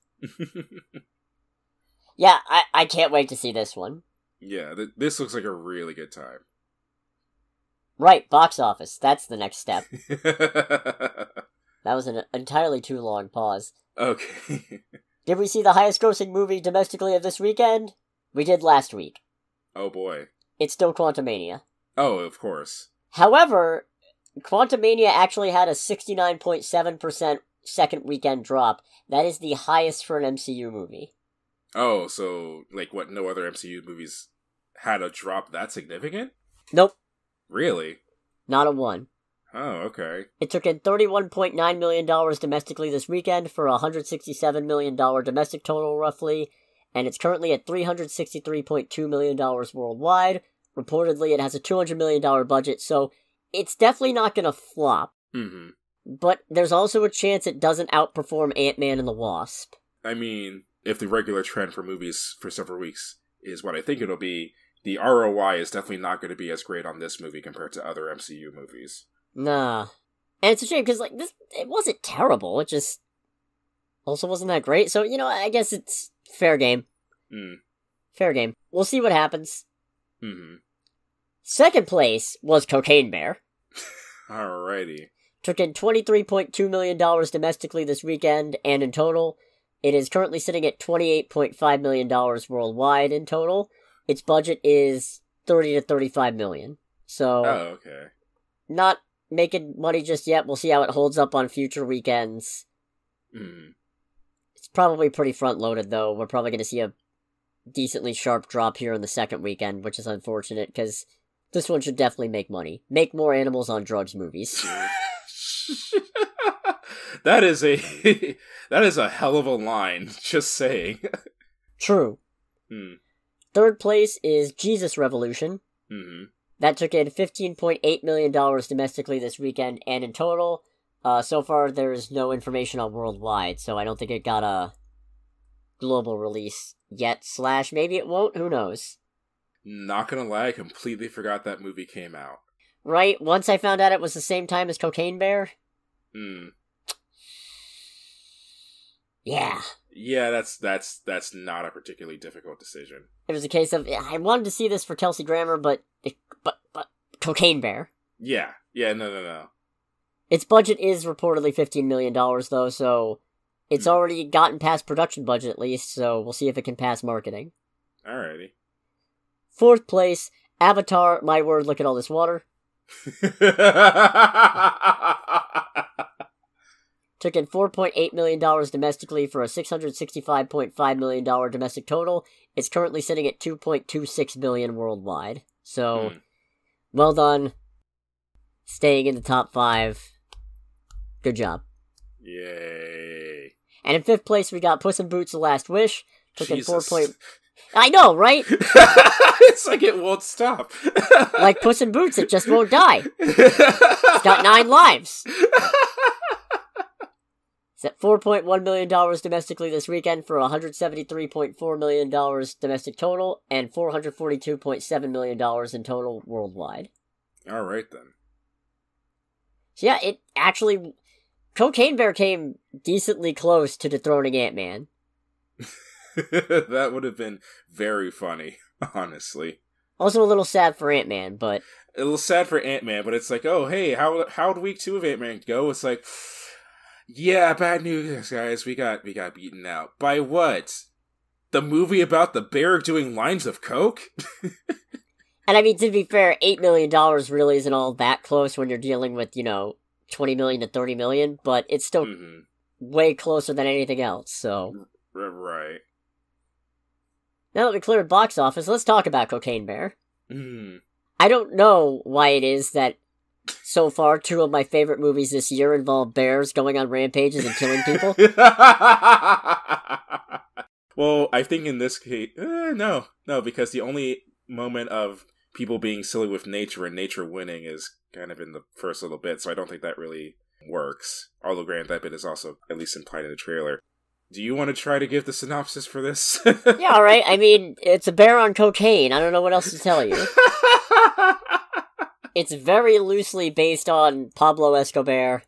Yeah, I can't wait to see this one. Yeah, this looks like a really good time. Right, box office. That's the next step. That was an entirely too long pause. Okay. Did we see the highest grossing movie domestically of this weekend? We did last week. Oh boy. It's still Quantumania. Oh, of course. However, Quantumania actually had a 69.7% second weekend drop. That is the highest for an MCU movie. Oh, so, like, what, no other MCU movies had a drop that significant? Nope. Really? Not a one. Oh, okay. It took in $31.9 million domestically this weekend for a $167 million domestic total, roughly, and it's currently at $363.2 million worldwide. Reportedly, it has a $200 million budget, so it's definitely not going to flop. Mm-hmm. But there's also a chance it doesn't outperform Ant-Man and the Wasp. I mean, if the regular trend for movies for several weeks is what I think it'll be, the ROI is definitely not going to be as great on this movie compared to other MCU movies. Nah. And it's a shame, because, like, it wasn't terrible, it just also wasn't that great, so, I guess it's fair game. Fair game. We'll see what happens. Second place was Cocaine Bear. Alrighty. Took in $23.2 million domestically this weekend, and in total, it is currently sitting at $28.5 million worldwide in total. Its budget is $30 to $35 million. So, okay. Not making money just yet. We'll see how it holds up on future weekends. It's probably pretty front-loaded, though. We're probably going to see a decently sharp drop here in the second weekend, which is unfortunate, because this one should definitely make money. Make more Animals on Drugs movies. That is a hell of a line, just saying. True. Third place is Jesus Revolution. That took in $15.8 million domestically this weekend, and in total, so far there's no information on worldwide, so I don't think it got a global release yet, / maybe it won't, who knows. Not gonna lie, I completely forgot that movie came out. Right? Once I found out it was the same time as Cocaine Bear. Yeah. Yeah, that's not a particularly difficult decision. It was a case of, I wanted to see this for Kelsey Grammer, but Cocaine Bear. Yeah, no. Its budget is reportedly $15 million, though, so it's already gotten past production budget, at least, so we'll see if it can pass marketing. Alrighty. Fourth place, Avatar, My Word, Look at All This Water. Took in $4.8 million domestically for a $665.5 million domestic total. It's currently sitting at $2.26 billion worldwide. So, well done. Staying in the top 5. Good job. Yay. And in fifth place, we got Puss in Boots: The Last Wish. Took in Jesus. I know, right? It's like it won't stop. Like Puss in Boots, it just won't die. It's got 9 lives. It's at $4.1 million domestically this weekend for $173.4 million domestic total and $442.7 million in total worldwide. Alright then. So yeah, it actually... Cocaine Bear came decently close to dethroning Ant-Man. That would have been very funny, honestly. Also a little sad for Ant-Man, but... A little sad for Ant-Man, but it's like, oh, hey, how'd week 2 of Ant-Man go? It's like... Yeah, bad news, guys. We got beaten out. By what? The movie about the bear doing lines of coke? And I mean, to be fair, $8 million really isn't all that close when you're dealing with, $20 million to $30 million, but it's still way closer than anything else, so... Right. Now that we cleared box office, let's talk about Cocaine Bear. I don't know why it is that so far 2 of my favorite movies this year involve bears going on rampages and killing people. Well, I think in this case, no, because the only moment of people being silly with nature and nature winning is kind of in the first little bit, so I don't think that really works. Although, granted, that bit is also at least implied in the trailer. Do you want to try to give the synopsis for this? Yeah, alright. I mean, it's a bear on cocaine. I don't know what else to tell you. It's very loosely based on Pablo Escobar,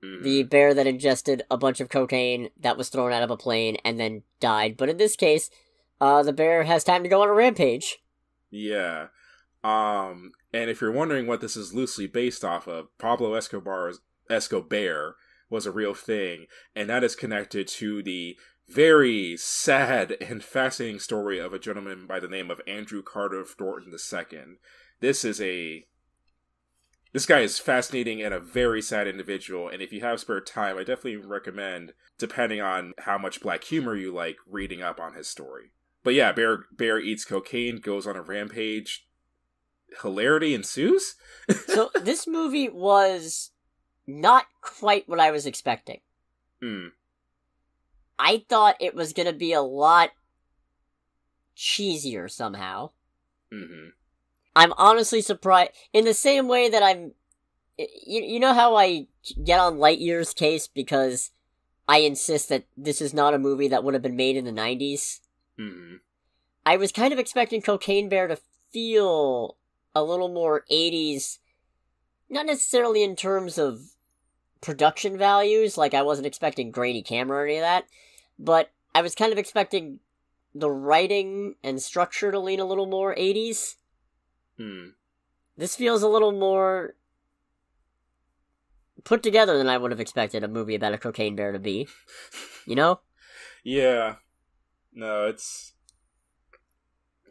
the bear that ingested a bunch of cocaine that was thrown out of a plane and then died. But in this case, the bear has time to go on a rampage. Yeah. And if you're wondering what this is loosely based off of, Pablo Escobar was a real thing, and that is connected to the very sad and fascinating story of a gentleman by the name of Andrew Carter Thornton II. This guy is fascinating and a very sad individual, and if you have spare time, I definitely recommend, depending on how much black humor you like, reading up on his story. But yeah, Bear eats cocaine, goes on a rampage, hilarity ensues? So this movie was not quite what I was expecting. I thought it was going to be a lot cheesier somehow. I'm honestly surprised. In the same way that I'm... You know how I get on Lightyear's case because I insist that this is not a movie that would have been made in the 90s? I was kind of expecting Cocaine Bear to feel a little more 80s, not necessarily in terms of production values, like I wasn't expecting grainy camera or any of that, but I was kind of expecting the writing and structure to lean a little more 80s. This feels a little more put together than I would have expected a movie about a cocaine bear to be. You know? Yeah. No, it's...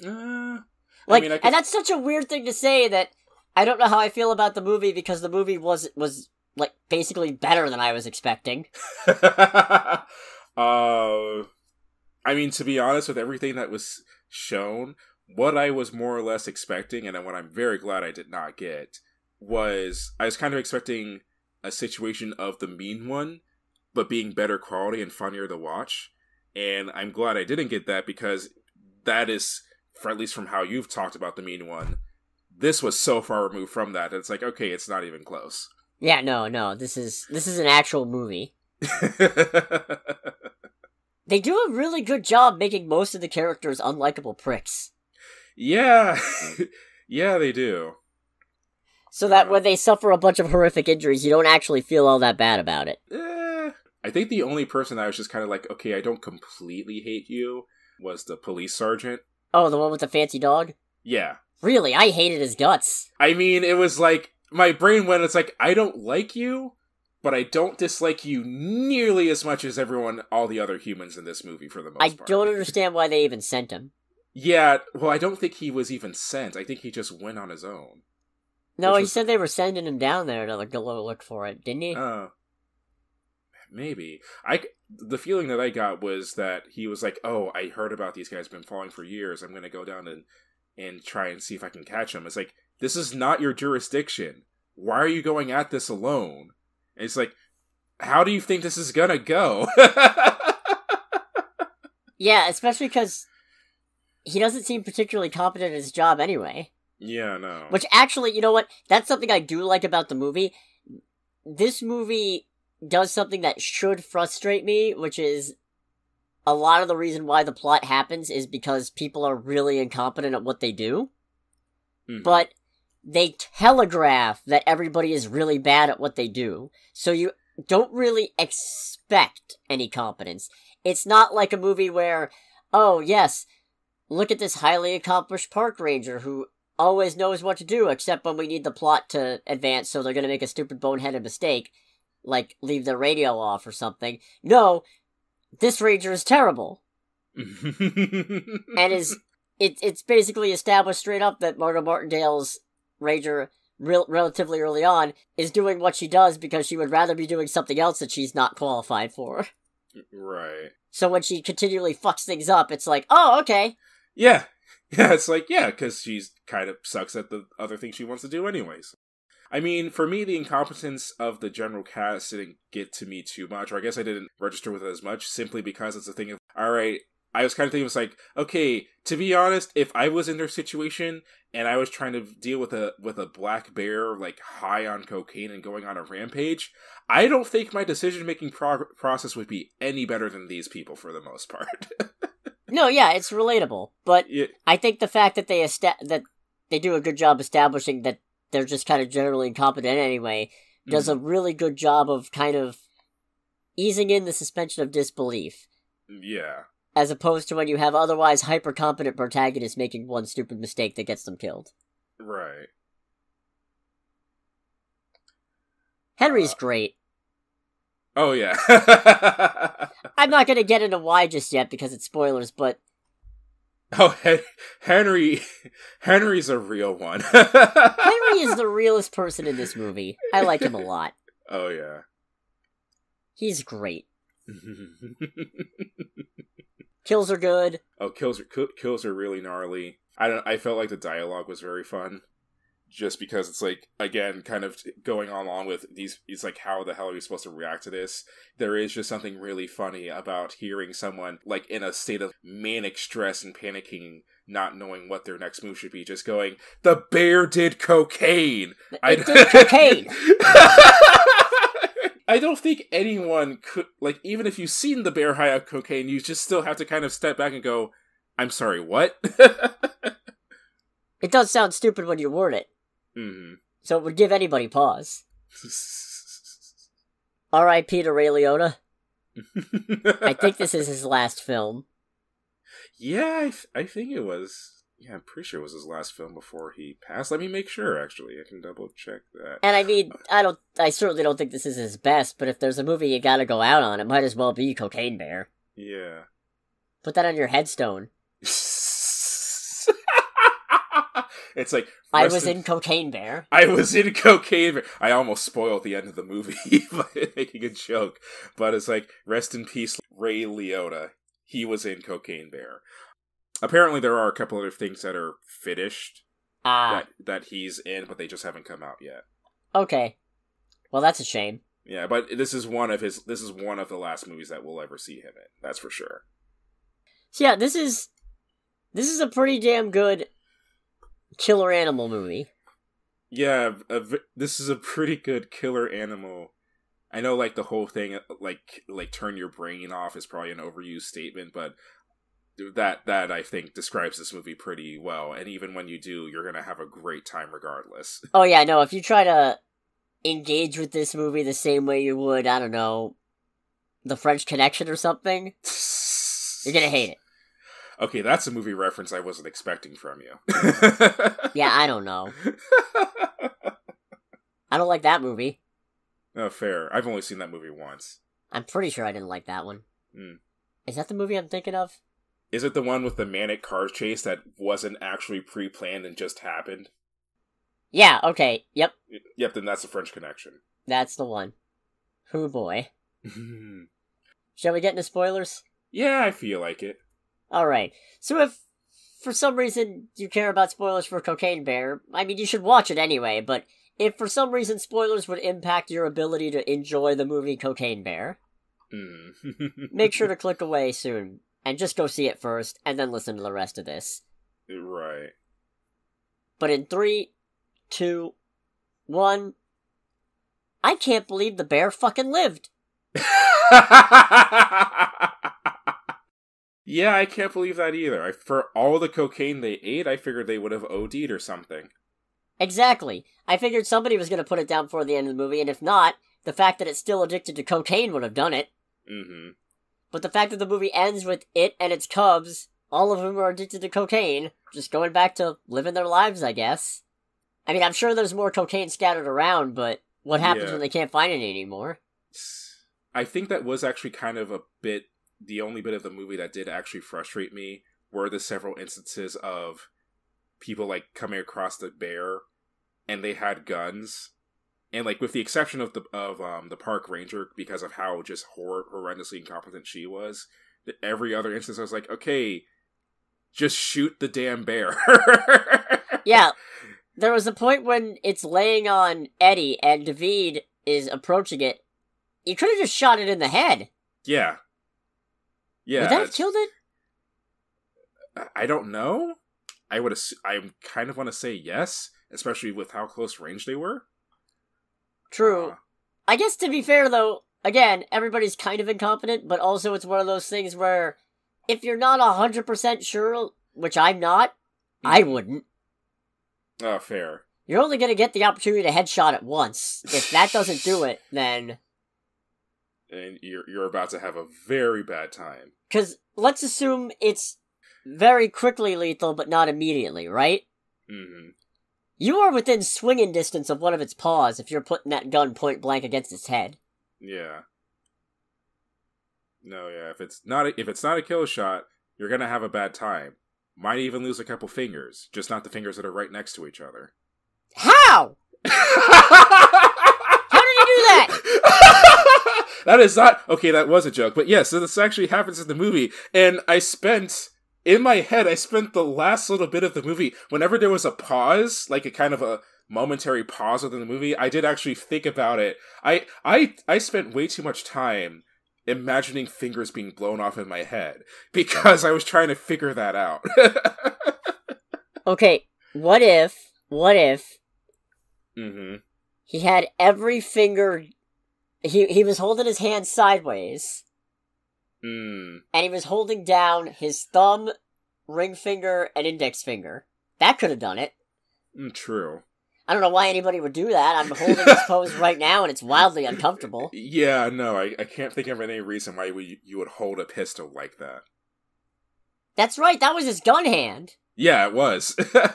and that's such a weird thing to say that I don't know how I feel about the movie because the movie was like, basically better than I was expecting. I mean, to be honest, with everything that was shown, what I was more or less expecting, and what I'm very glad I did not get, was I was kind of expecting a situation of The Mean One, but being better quality and funnier to watch. And I'm glad I didn't get that, because that is, for at least from how you've talked about The Mean One, this was so far removed from that. It's like, okay, it's not even close. Yeah, no, this is an actual movie. They do a really good job making most of the characters unlikable pricks. Yeah. Yeah, they do. So that when they suffer a bunch of horrific injuries, you don't actually feel all that bad about it. I think the only person I was just kind of like, okay, I don't completely hate you, was the police sergeant. Oh, the one with the fancy dog? Yeah. Really, I hated his guts. I mean, it was like, my brain went, it's like, I don't like you, but I don't dislike you nearly as much as all the other humans in this movie, for the most part. I don't understand why they even sent him. Yeah, well, I don't think he was even sent. I think he just went on his own. No, he said they were sending him down there to go look for it, didn't he? Maybe. The feeling that I got was that he was like, oh, I heard about these guys, been following for years, I'm going to go down and try and see if I can catch them. It's like, this is not your jurisdiction. Why are you going at this alone? And it's like, how do you think this is gonna go? Yeah, especially because he doesn't seem particularly competent at his job anyway. Yeah, no. Which actually, you know what? That's something I do like about the movie. This movie does something that should frustrate me, which is a lot of the reason why the plot happens is because people are really incompetent at what they do. Mm-hmm. But they telegraph that everybody is really bad at what they do, so you don't really expect any competence. It's not like a movie where, oh yes, look at this highly accomplished park ranger who always knows what to do except when we need the plot to advance, so they're gonna make a stupid boneheaded mistake, like leave the radio off or something. No, this ranger is terrible. And it's basically established straight up that Margot Martindale's ranger relatively early on is doing what she does because she would rather be doing something else that she's not qualified for. Right. So when she continually fucks things up, it's like, oh, okay. Yeah. Yeah, it's like, yeah, because she's kind of sucks at the other thing she wants to do anyways. I mean, for me, the incompetence of the general cast didn't get to me too much, or I guess I didn't register with it as much, simply because it's a thing of, alright, I was kind of thinking, it was like, okay, to be honest, if I was in their situation and I was trying to deal with a black bear, like, high on cocaine and going on a rampage, I don't think my decision-making process would be any better than these people, for the most part. No, yeah, it's relatable, but yeah. I think the fact that they do a good job establishing that they're just kind of generally incompetent anyway, does a really good job of kind of easing in the suspension of disbelief. Yeah. As opposed to when you have otherwise hyper-competent protagonists making one stupid mistake that gets them killed. Right. Henry's great. Oh, yeah. I'm not going to get into why just yet because it's spoilers, but... Oh, Henry's a real one. Henry is the realest person in this movie. I like him a lot. Oh, yeah. He's great. Kills are good. Oh, kills are really gnarly. I felt like the dialogue was very fun. Just because it's like, again, kind of going along with these, it's like, how the hell are you supposed to react to this? There is just something really funny about hearing someone, like, in a state of manic stress and panicking, not knowing what their next move should be, just going, the bear did cocaine! It did cocaine! I don't think anyone could, like, even if you've seen the bear high on cocaine, you just still have to kind of step back and go, I'm sorry, what? It does sound stupid when you word it. Mm-hmm. So it would give anybody pause. R.I.P. to Ray Liotta. I think this is his last film. Yeah, I think it was. Yeah, I'm pretty sure it was his last film before he passed. Let me make sure, actually. I can double check that. And I mean, I certainly don't think this is his best, but if there's a movie you gotta go out on, it might as well be Cocaine Bear. Yeah. Put that on your headstone. It's like... I was in Cocaine Bear. I was in Cocaine Bear. I almost spoiled the end of the movie by making a joke. But it's like, rest in peace, Ray Liotta. He was in Cocaine Bear. Apparently there are a couple other things that are finished that he's in, but they just haven't come out yet. Okay. Well, that's a shame. Yeah, but this is one of the last movies that we'll ever see him in. That's for sure. So yeah, this is a pretty damn good killer animal movie. Yeah, this is a pretty good killer animal. I know, like, the whole thing, like turn your brain off is probably an overused statement, but that I think describes this movie pretty well. And even when you do, you're gonna have a great time regardless. Oh yeah, no, if you try to engage with this movie the same way you would, I don't know, The French Connection or something, you're gonna hate it. Okay, that's a movie reference I wasn't expecting from you. Yeah, I don't know. I don't like that movie. Oh, fair. I've only seen that movie once. I'm pretty sure I didn't like that one. Mm. Is that the movie I'm thinking of? Is it the one with the manic car chase that wasn't actually pre-planned and just happened? Yeah, okay, yep. Yep, then that's The French Connection. That's the one. Hoo boy. Shall we get into spoilers? Yeah, I feel like it. Alright, so if for some reason you care about spoilers for Cocaine Bear, I mean, you should watch it anyway, but if for some reason spoilers would impact your ability to enjoy the movie Cocaine Bear, make sure to click away soon, and just go see it first, and then listen to the rest of this. Right. But in 3, 2, 1... I can't believe the bear fucking lived! Yeah, I can't believe that either. For all the cocaine they ate, I figured they would have OD'd or something. Exactly. I figured somebody was going to put it down before the end of the movie, and if not, the fact that it's still addicted to cocaine would have done it. Mm-hmm. But the fact that the movie ends with it and its cubs, all of whom are addicted to cocaine, just going back to living their lives, I guess. I mean, I'm sure there's more cocaine scattered around, but what happens when they can't find any anymore? I think that was actually kind of the only bit of the movie that did actually frustrate me were the several instances of people, like, coming across the bear and they had guns. And, like, with the exception of the park ranger, because of how just horrendously incompetent she was, every other instance I was like, okay, just shoot the damn bear. Yeah, there was a point when it's laying on Eddie and David is approaching it. You could have just shot it in the head. Yeah. Yeah. Would that have killed it? I don't know. I kind of want to say yes, especially with how close range they were. True. I guess to be fair, though, again, everybody's kind of incompetent, but also it's one of those things where if you're not 100% sure, which I'm not, I wouldn't. Oh, fair. You're only going to get the opportunity to headshot it once. If that doesn't do it, then... And you're about to have a very bad time. Because let's assume it's very quickly lethal, but not immediately, right? Mm-hmm. You are within swinging distance of one of its paws if you're putting that gun point blank against its head. Yeah. No, yeah. If it's not a kill shot, you're gonna have a bad time. Might even lose a couple fingers, just not the fingers that are right next to each other. How? How did you do that? That is not... Okay, that was a joke. But yes, so this actually happens in the movie. And in my head, I spent the last little bit of the movie, whenever there was a pause, like a kind of a momentary pause within the movie, I did actually think about it. I spent way too much time imagining fingers being blown off in my head, because I was trying to figure that out. Okay, what if... Mm-hmm. He had every finger... He was holding his hand sideways. Mm. And he was holding down his thumb, ring finger, and index finger. That could have done it. True. I don't know why anybody would do that. I'm holding this pose right now, and it's wildly uncomfortable. Yeah, no, I can't think of any reason why you would hold a pistol like that. That's right, that was his gun hand. Yeah, it was. How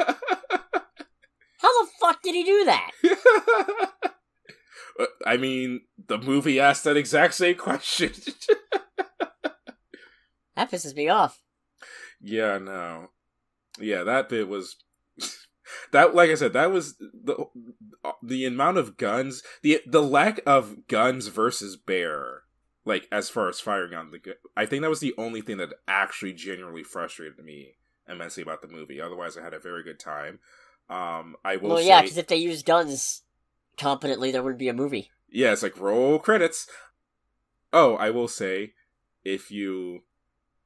the fuck did he do that? I mean, the movie asked that exact same question. That pisses me off. Yeah, no. Yeah, that bit was... That, like I said, that was the amount of guns, the lack of guns versus bear, like, as far as firing on the gun. I think that was the only thing that actually genuinely frustrated me immensely about the movie. Otherwise, I had a very good time. I will say... yeah, because if they used guns competently, there wouldn't be a movie. Yeah, it's like, roll credits. Oh, I will say, if you...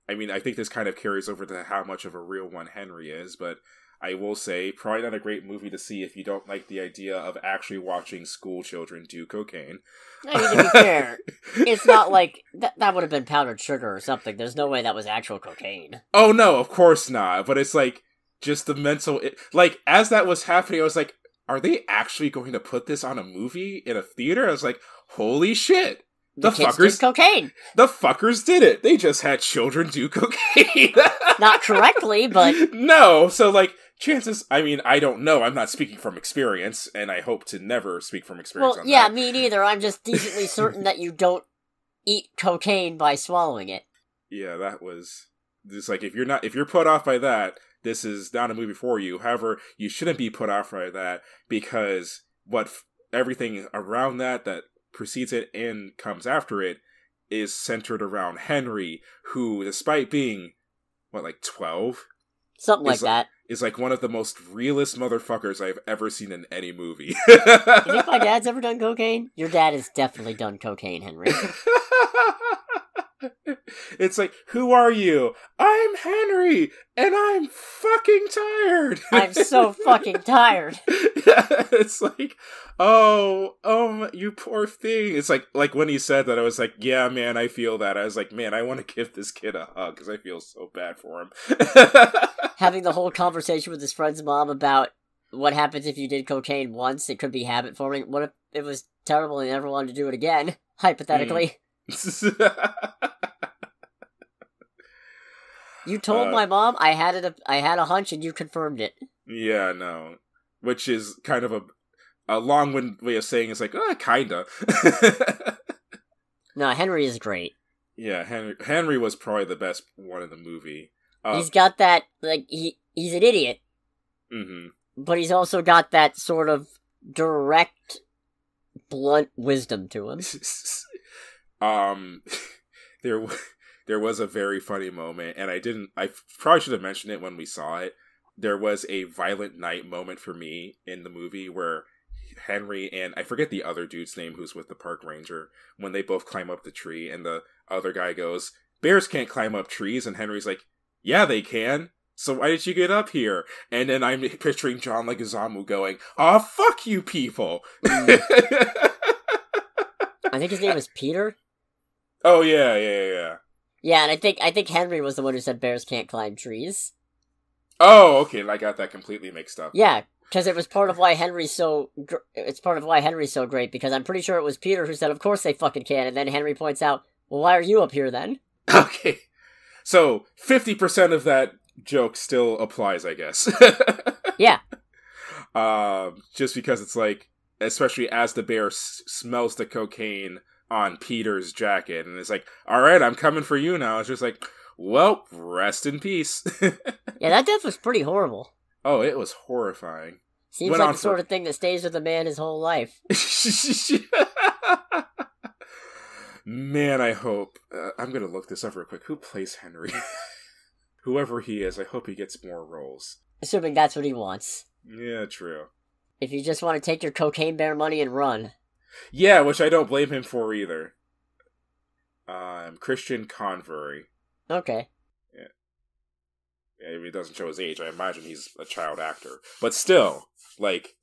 I mean, I think this kind of carries over to how much of a real one Henry is, but I will say, probably not a great movie to see if you don't like the idea of actually watching school children do cocaine. I mean, to be fair, it's not like... That would have been powdered sugar or something. There's no way that was actual cocaine. Oh, no, of course not. But it's like, just the mental... Like, as that was happening, I was like, are they actually going to put this on a movie in a theater? I was like, holy shit. The kids did cocaine. The fuckers did it. They just had children do cocaine. Not correctly, but... No, so, like, chances... I mean, I don't know. I'm not speaking from experience, and I hope to never speak from experience on yeah, that. me neither. I'm just decently certain that you don't eat cocaine by swallowing it. Yeah, that was... Just like, if you're put off by that, this is not a movie for you. However, you shouldn't be put off by that, because everything around that precedes it and comes after it is centered around Henry, who, despite being, 12? Something like that. Is like one of the most realist motherfuckers I've ever seen in any movie. You think my dad's ever done cocaine? Your dad has definitely done cocaine, Henry. It's like, who are you? I'm Henry, and I'm fucking tired. I'm so fucking tired. It's like, oh, you poor thing. It's like when he said that, I was like, yeah, man, I feel that. I was like, man, I want to give this kid a hug, because I feel so bad for him. Having the whole conversation with his friend's mom about what happens if you did cocaine once, it could be habit forming. What if it was terrible and you never wanted to do it again? Hypothetically. You told my mom, I had a hunch, and you confirmed it. Yeah, no. Which is kind of a long-winded way of saying it's like, kinda. No, Henry is great. Yeah, Henry was probably the best one in the movie. He's got that, like, he's an idiot. Mm-hmm. But he's also got that sort of direct, blunt wisdom to him. There was a very funny moment, and I probably should have mentioned it when we saw it. There was a violent night moment for me in the movie where Henry and, I forget the other dude's name who's with the park ranger, when they both climb up the tree, and the other guy goes, bears can't climb up trees, and Henry's like, yeah, they can. So why did you get up here? And then I'm picturing John Leguizamo going, fuck you people! I think his name was Peter? Oh, yeah. Yeah, and I think Henry was the one who said bears can't climb trees. Oh, okay, I got that completely mixed up. Yeah, because it was part of why Henry's so great, because I'm pretty sure it was Peter who said, of course they fucking can, and then Henry points out, well, why are you up here then? Okay, so 50% of that joke still applies, I guess. Yeah. Just because it's like, especially as the bear smells the cocaine on Peter's jacket, and it's like, alright, I'm coming for you now. It's just like, well, rest in peace. Yeah, that death was pretty horrible. Oh, it was horrifying. Seems like the sort of thing that stays with a man his whole life. Man, I hope. I'm gonna look this up real quick. Who plays Henry? Whoever he is, I hope he gets more roles. Assuming that's what he wants. Yeah, true. If you just want to take your cocaine bear money and run. Yeah, which I don't blame him for either. Christian Convery. Okay. Yeah, he doesn't show his age. I imagine he's a child actor. But still, like,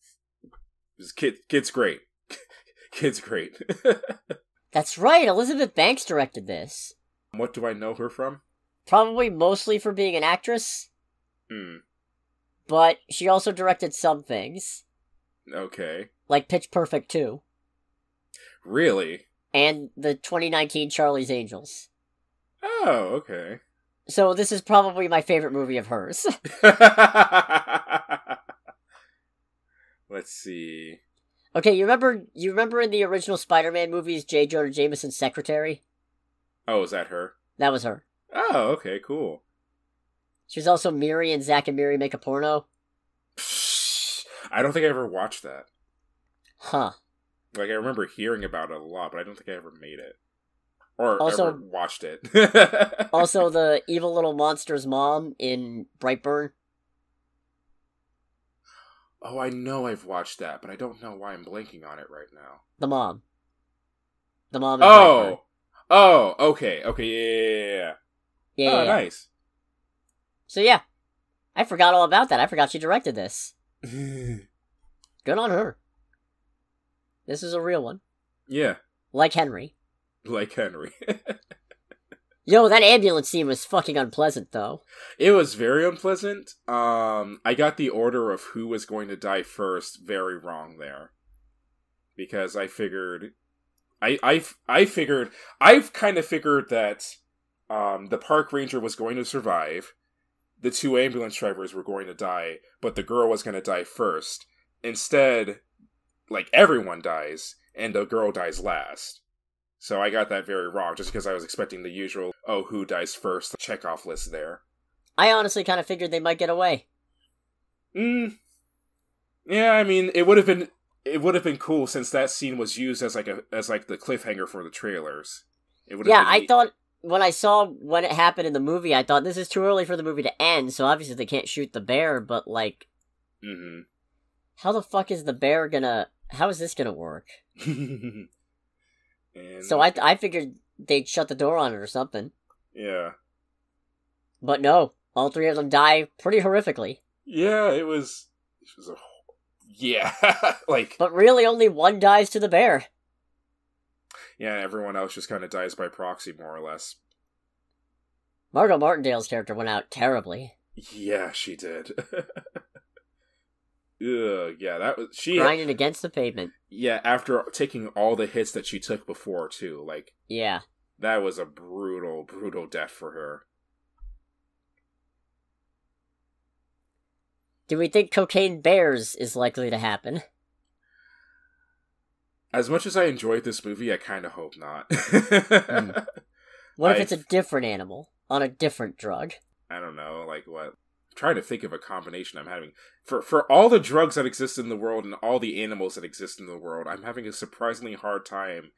this kid's great. Kid's great. That's right, Elizabeth Banks directed this. What do I know her from? Probably mostly for being an actress. But she also directed some things. Okay. Like Pitch Perfect 2. Really? And the 2019 Charlie's Angels. Oh, okay. So this is probably my favorite movie of hers. Let's see. Okay, you remember in the original Spider-Man movies, J. Jonah Jameson's secretary? Oh, is that her? That was her. Oh, okay, cool. She was also Miri in Zack and Miri Make a Porno. I don't think I ever watched that. Huh. Like, I remember hearing about it a lot, but I don't think I ever made it. Or also, ever watched it. Also, the evil little monster's mom in Brightburn. Oh, I know I've watched that, but I don't know why I'm blanking on it right now. The mom. The mom in Brightburn. Oh, okay, yeah. Yeah. Nice. So yeah, I forgot all about that. I forgot she directed this. Good on her. This is a real one. Yeah. Like Henry. Like Henry. Yo, that ambulance scene was fucking unpleasant, though. It was very unpleasant. I got the order of who was going to die first very wrong there. Because I figured... I've kind of figured that the park ranger was going to survive, the two ambulance drivers were going to die, but the girl was going to die first. Instead, like, everyone dies, and the girl dies last. So I got that very wrong, just because I was expecting the usual, who dies first, check-off list there. I honestly kind of figured they might get away. Yeah, I mean, it would have been cool since that scene was used as the cliffhanger for the trailers. I thought when I saw when it happened in the movie, I thought this is too early for the movie to end, so obviously they can't shoot the bear, but like, how the fuck is the bear gonna? How is this gonna work? So I figured they'd shut the door on it or something. Yeah. But no, all three of them die pretty horrifically. Yeah, it was a... Yeah, like... But really only one dies to the bear. Yeah, everyone else just kind of dies by proxy, more or less. Margot Martindale's character went out terribly. Yeah, she did. Ugh, yeah, that was... Grinding against the pavement. Yeah, after taking all the hits that she took before, too, like... Yeah. That was a brutal, brutal death for her. Do we think Cocaine Bears is likely to happen? As much as I enjoyed this movie, I kind of hope not. What if it's a different animal, on a different drug? I don't know, like what? I'm trying to think of a combination I'm having. For all the drugs that exist in the world and all the animals that exist in the world, I'm having a surprisingly hard time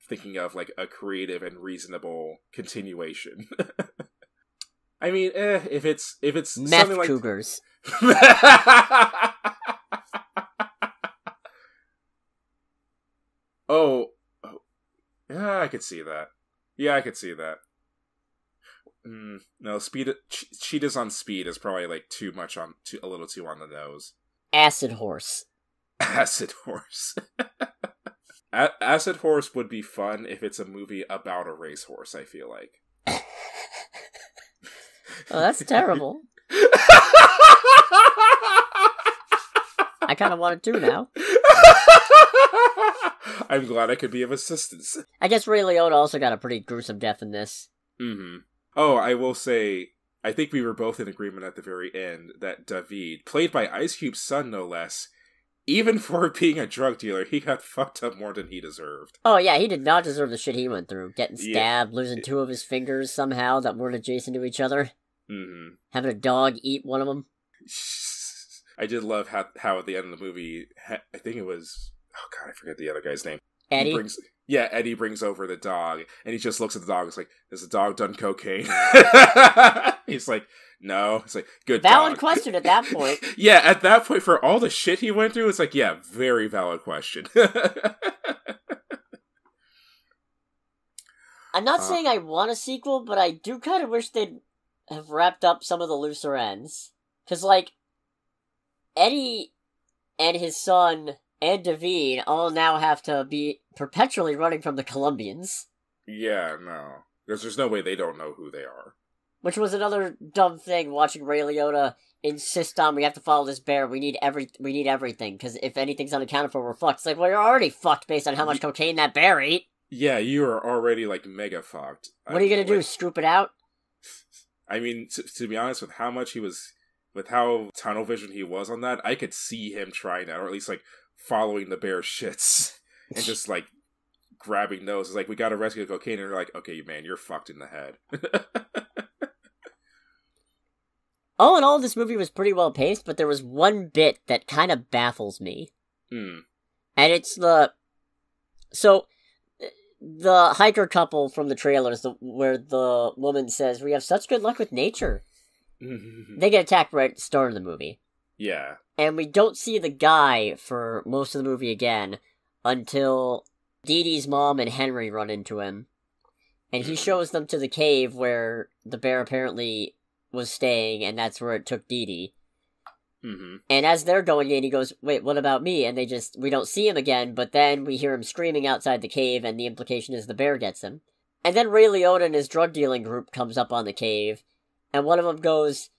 thinking of, like, a creative and reasonable continuation. I mean, if it's Meth something like... cougars. Oh, yeah, I could see that. Yeah, I could see that. No, cheetahs on speed is probably like a little too on the nose. Acid horse. Acid horse. Acid horse would be fun if it's a movie about a racehorse, I feel like. Oh, that's terrible. I kind of want it too now. I'm glad I could be of assistance. I guess Ray Liotta also got a pretty gruesome death in this. Oh, I will say, I think we were both in agreement at the very end that David, played by Ice Cube's son no less, even for being a drug dealer, he got fucked up more than he deserved. Oh yeah, he did not deserve the shit he went through. Getting stabbed, losing two of his fingers somehow that weren't adjacent to each other. Having a dog eat one of them. I did love how at the end of the movie, I think it was... Oh god, I forget the other guy's name. Eddie? Eddie brings over the dog, and he just looks at the dog. It's like, has the dog done cocaine? He's like, no. It's like, good valid dog. Question at that point. Yeah, at that point, for all the shit he went through, it's like, yeah, very valid question. I'm not saying I want a sequel, but I do kind of wish they'd have wrapped up some of the looser ends. Because, like, Eddie and his son... and David all now have to be perpetually running from the Colombians. Yeah, no. Because there's no way they don't know who they are. Which was another dumb thing, watching Ray Liotta insist on, we have to follow this bear, we need everything, because if anything's unaccounted for, we're fucked. It's like, well, you're already fucked based on how much cocaine that bear ate. Yeah, you are already, like, mega fucked. What are you gonna do, scoop it out? I mean, to be honest, with how tunnel vision he was on that, I could see him trying that, or at least, like, following the bear's shits, and just, like, grabbing those. It's like, we gotta rescue the cocaine, and they're like, okay, man, you're fucked in the head. All in all, this movie was pretty well paced, but there was one bit that kind of baffles me. Hmm. And it's the hiker couple from the trailers, where the woman says, we have such good luck with nature. They get attacked right at the start of the movie. Yeah. And we don't see the guy for most of the movie again until Dee Dee's mom and Henry run into him. And he shows them to the cave where the bear apparently was staying, and that's where it took Dee Dee. Mm-hmm. And as they're going in, he goes, wait, what about me? And we don't see him again, but then we hear him screaming outside the cave, and the implication is the bear gets him. And then Ray Liotta and his drug dealing group comes up on the cave, and one of them goes,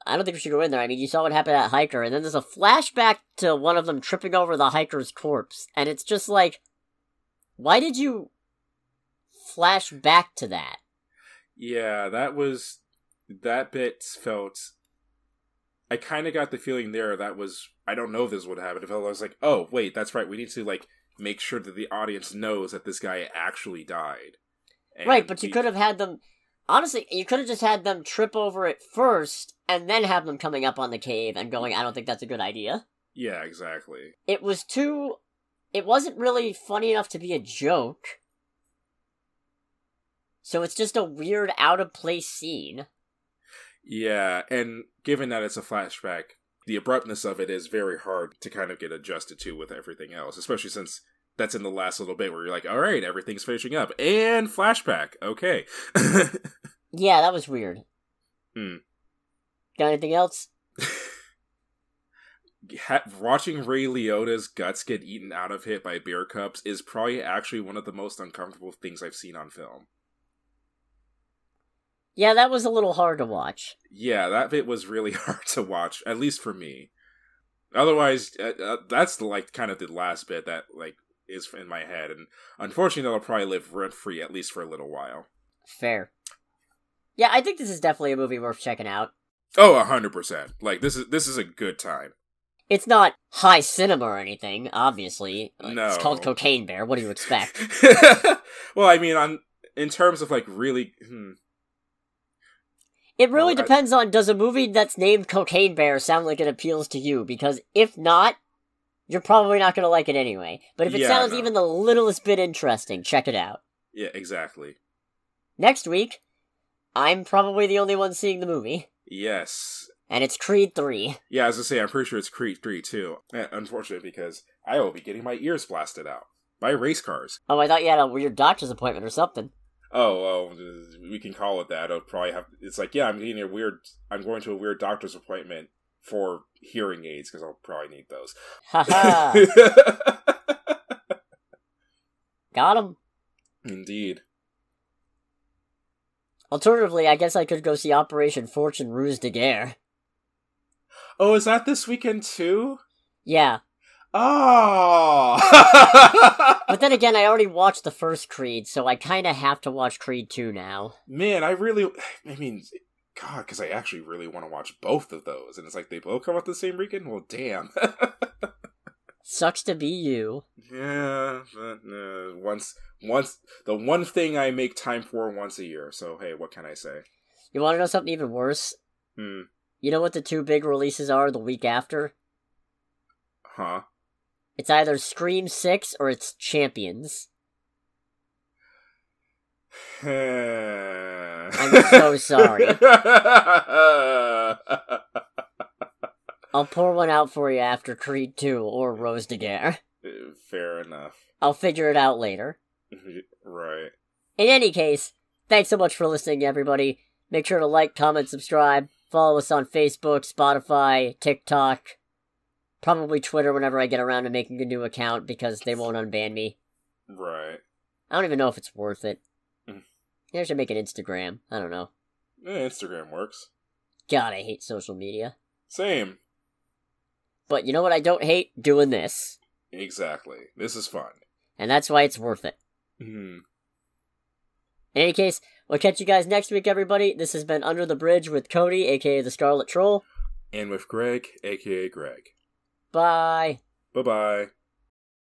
I don't think we should go in there. I mean, you saw what happened to that hiker. And then there's a flashback to one of them tripping over the hiker's corpse. And it's just like, why did you flash back to that? Yeah, that bit felt... I kind of got the feeling there that was... I don't know if this would happen. It felt, I was like, oh, wait, that's right. We need to, like, make sure that the audience knows that this guy actually died. And right, but you could have had them... Honestly, you could have just had them trip over it first, and then have them coming up on the cave and going, I don't think that's a good idea. Yeah, exactly. It wasn't really funny enough to be a joke. So it's just a weird, out-of-place scene. Yeah, and given that it's a flashback, the abruptness of it is very hard to kind of get adjusted to with everything else, especially since that's in the last little bit where you're like, alright, everything's finishing up, and flashback, okay. Yeah, that was weird. Got anything else? Watching Ray Liotta's guts get eaten out of him by bear cubs is probably actually one of the most uncomfortable things I've seen on film. Yeah, that was a little hard to watch. Yeah, that bit was really hard to watch, at least for me. Otherwise, that's like kind of the last bit that like is in my head, and unfortunately, that'll probably live rent free at least for a little while. Fair. Yeah, I think this is definitely a movie worth checking out. Oh, 100%. Like this is a good time. It's not high cinema or anything, obviously. No. It's called Cocaine Bear. What do you expect? Well, I mean, in terms of like really. It really depends on, does a movie that's named Cocaine Bear sound like it appeals to you? Because if not, you're probably not going to like it anyway. But if it sounds even the littlest bit interesting, check it out. Yeah, exactly. Next week, I'm probably the only one seeing the movie. Yes. And it's Creed 3. Yeah, I was going to say, I'm pretty sure it's Creed 3 too. Unfortunately, because I will be getting my ears blasted out by race cars. Oh, I thought you had a weird doctor's appointment or something. Oh, we can call it that. I'll probably have. It's like, yeah, I'm going to a weird doctor's appointment for hearing aids because I'll probably need those. Haha. Got him. Indeed. Alternatively, I guess I could go see Operation Fortune Ruse de Guerre. Oh, is that this weekend too? Yeah. Oh! But then again, I already watched the first Creed, so I kind of have to watch Creed 2 now. Man, God, because I actually really want to watch both of those. And it's like, they both come out the same weekend? Well, damn. Sucks to be you. Yeah, but the one thing I make time for once a year, so hey, what can I say? You want to know something even worse? You know what the two big releases are the week after? Huh? It's either Scream 6 or it's Champions. I'm so sorry. I'll pour one out for you after Creed 2 or Rose de Guerre. Fair enough. I'll figure it out later. Right. In any case, thanks so much for listening, everybody. Make sure to like, comment, subscribe. Follow us on Facebook, Spotify, TikTok. Probably Twitter whenever I get around to making a new account because they won't unban me. Right. I don't even know if it's worth it. Maybe I should make an Instagram. I don't know. Instagram works. God, I hate social media. Same. But you know what I don't hate? Doing this. Exactly. This is fun. And that's why it's worth it. Mm-hmm. In any case, we'll catch you guys next week, everybody. This has been Under the Bridge with Cody, aka the Scarlet Troll. And with Greg, aka Greg. Bye. Bye-bye.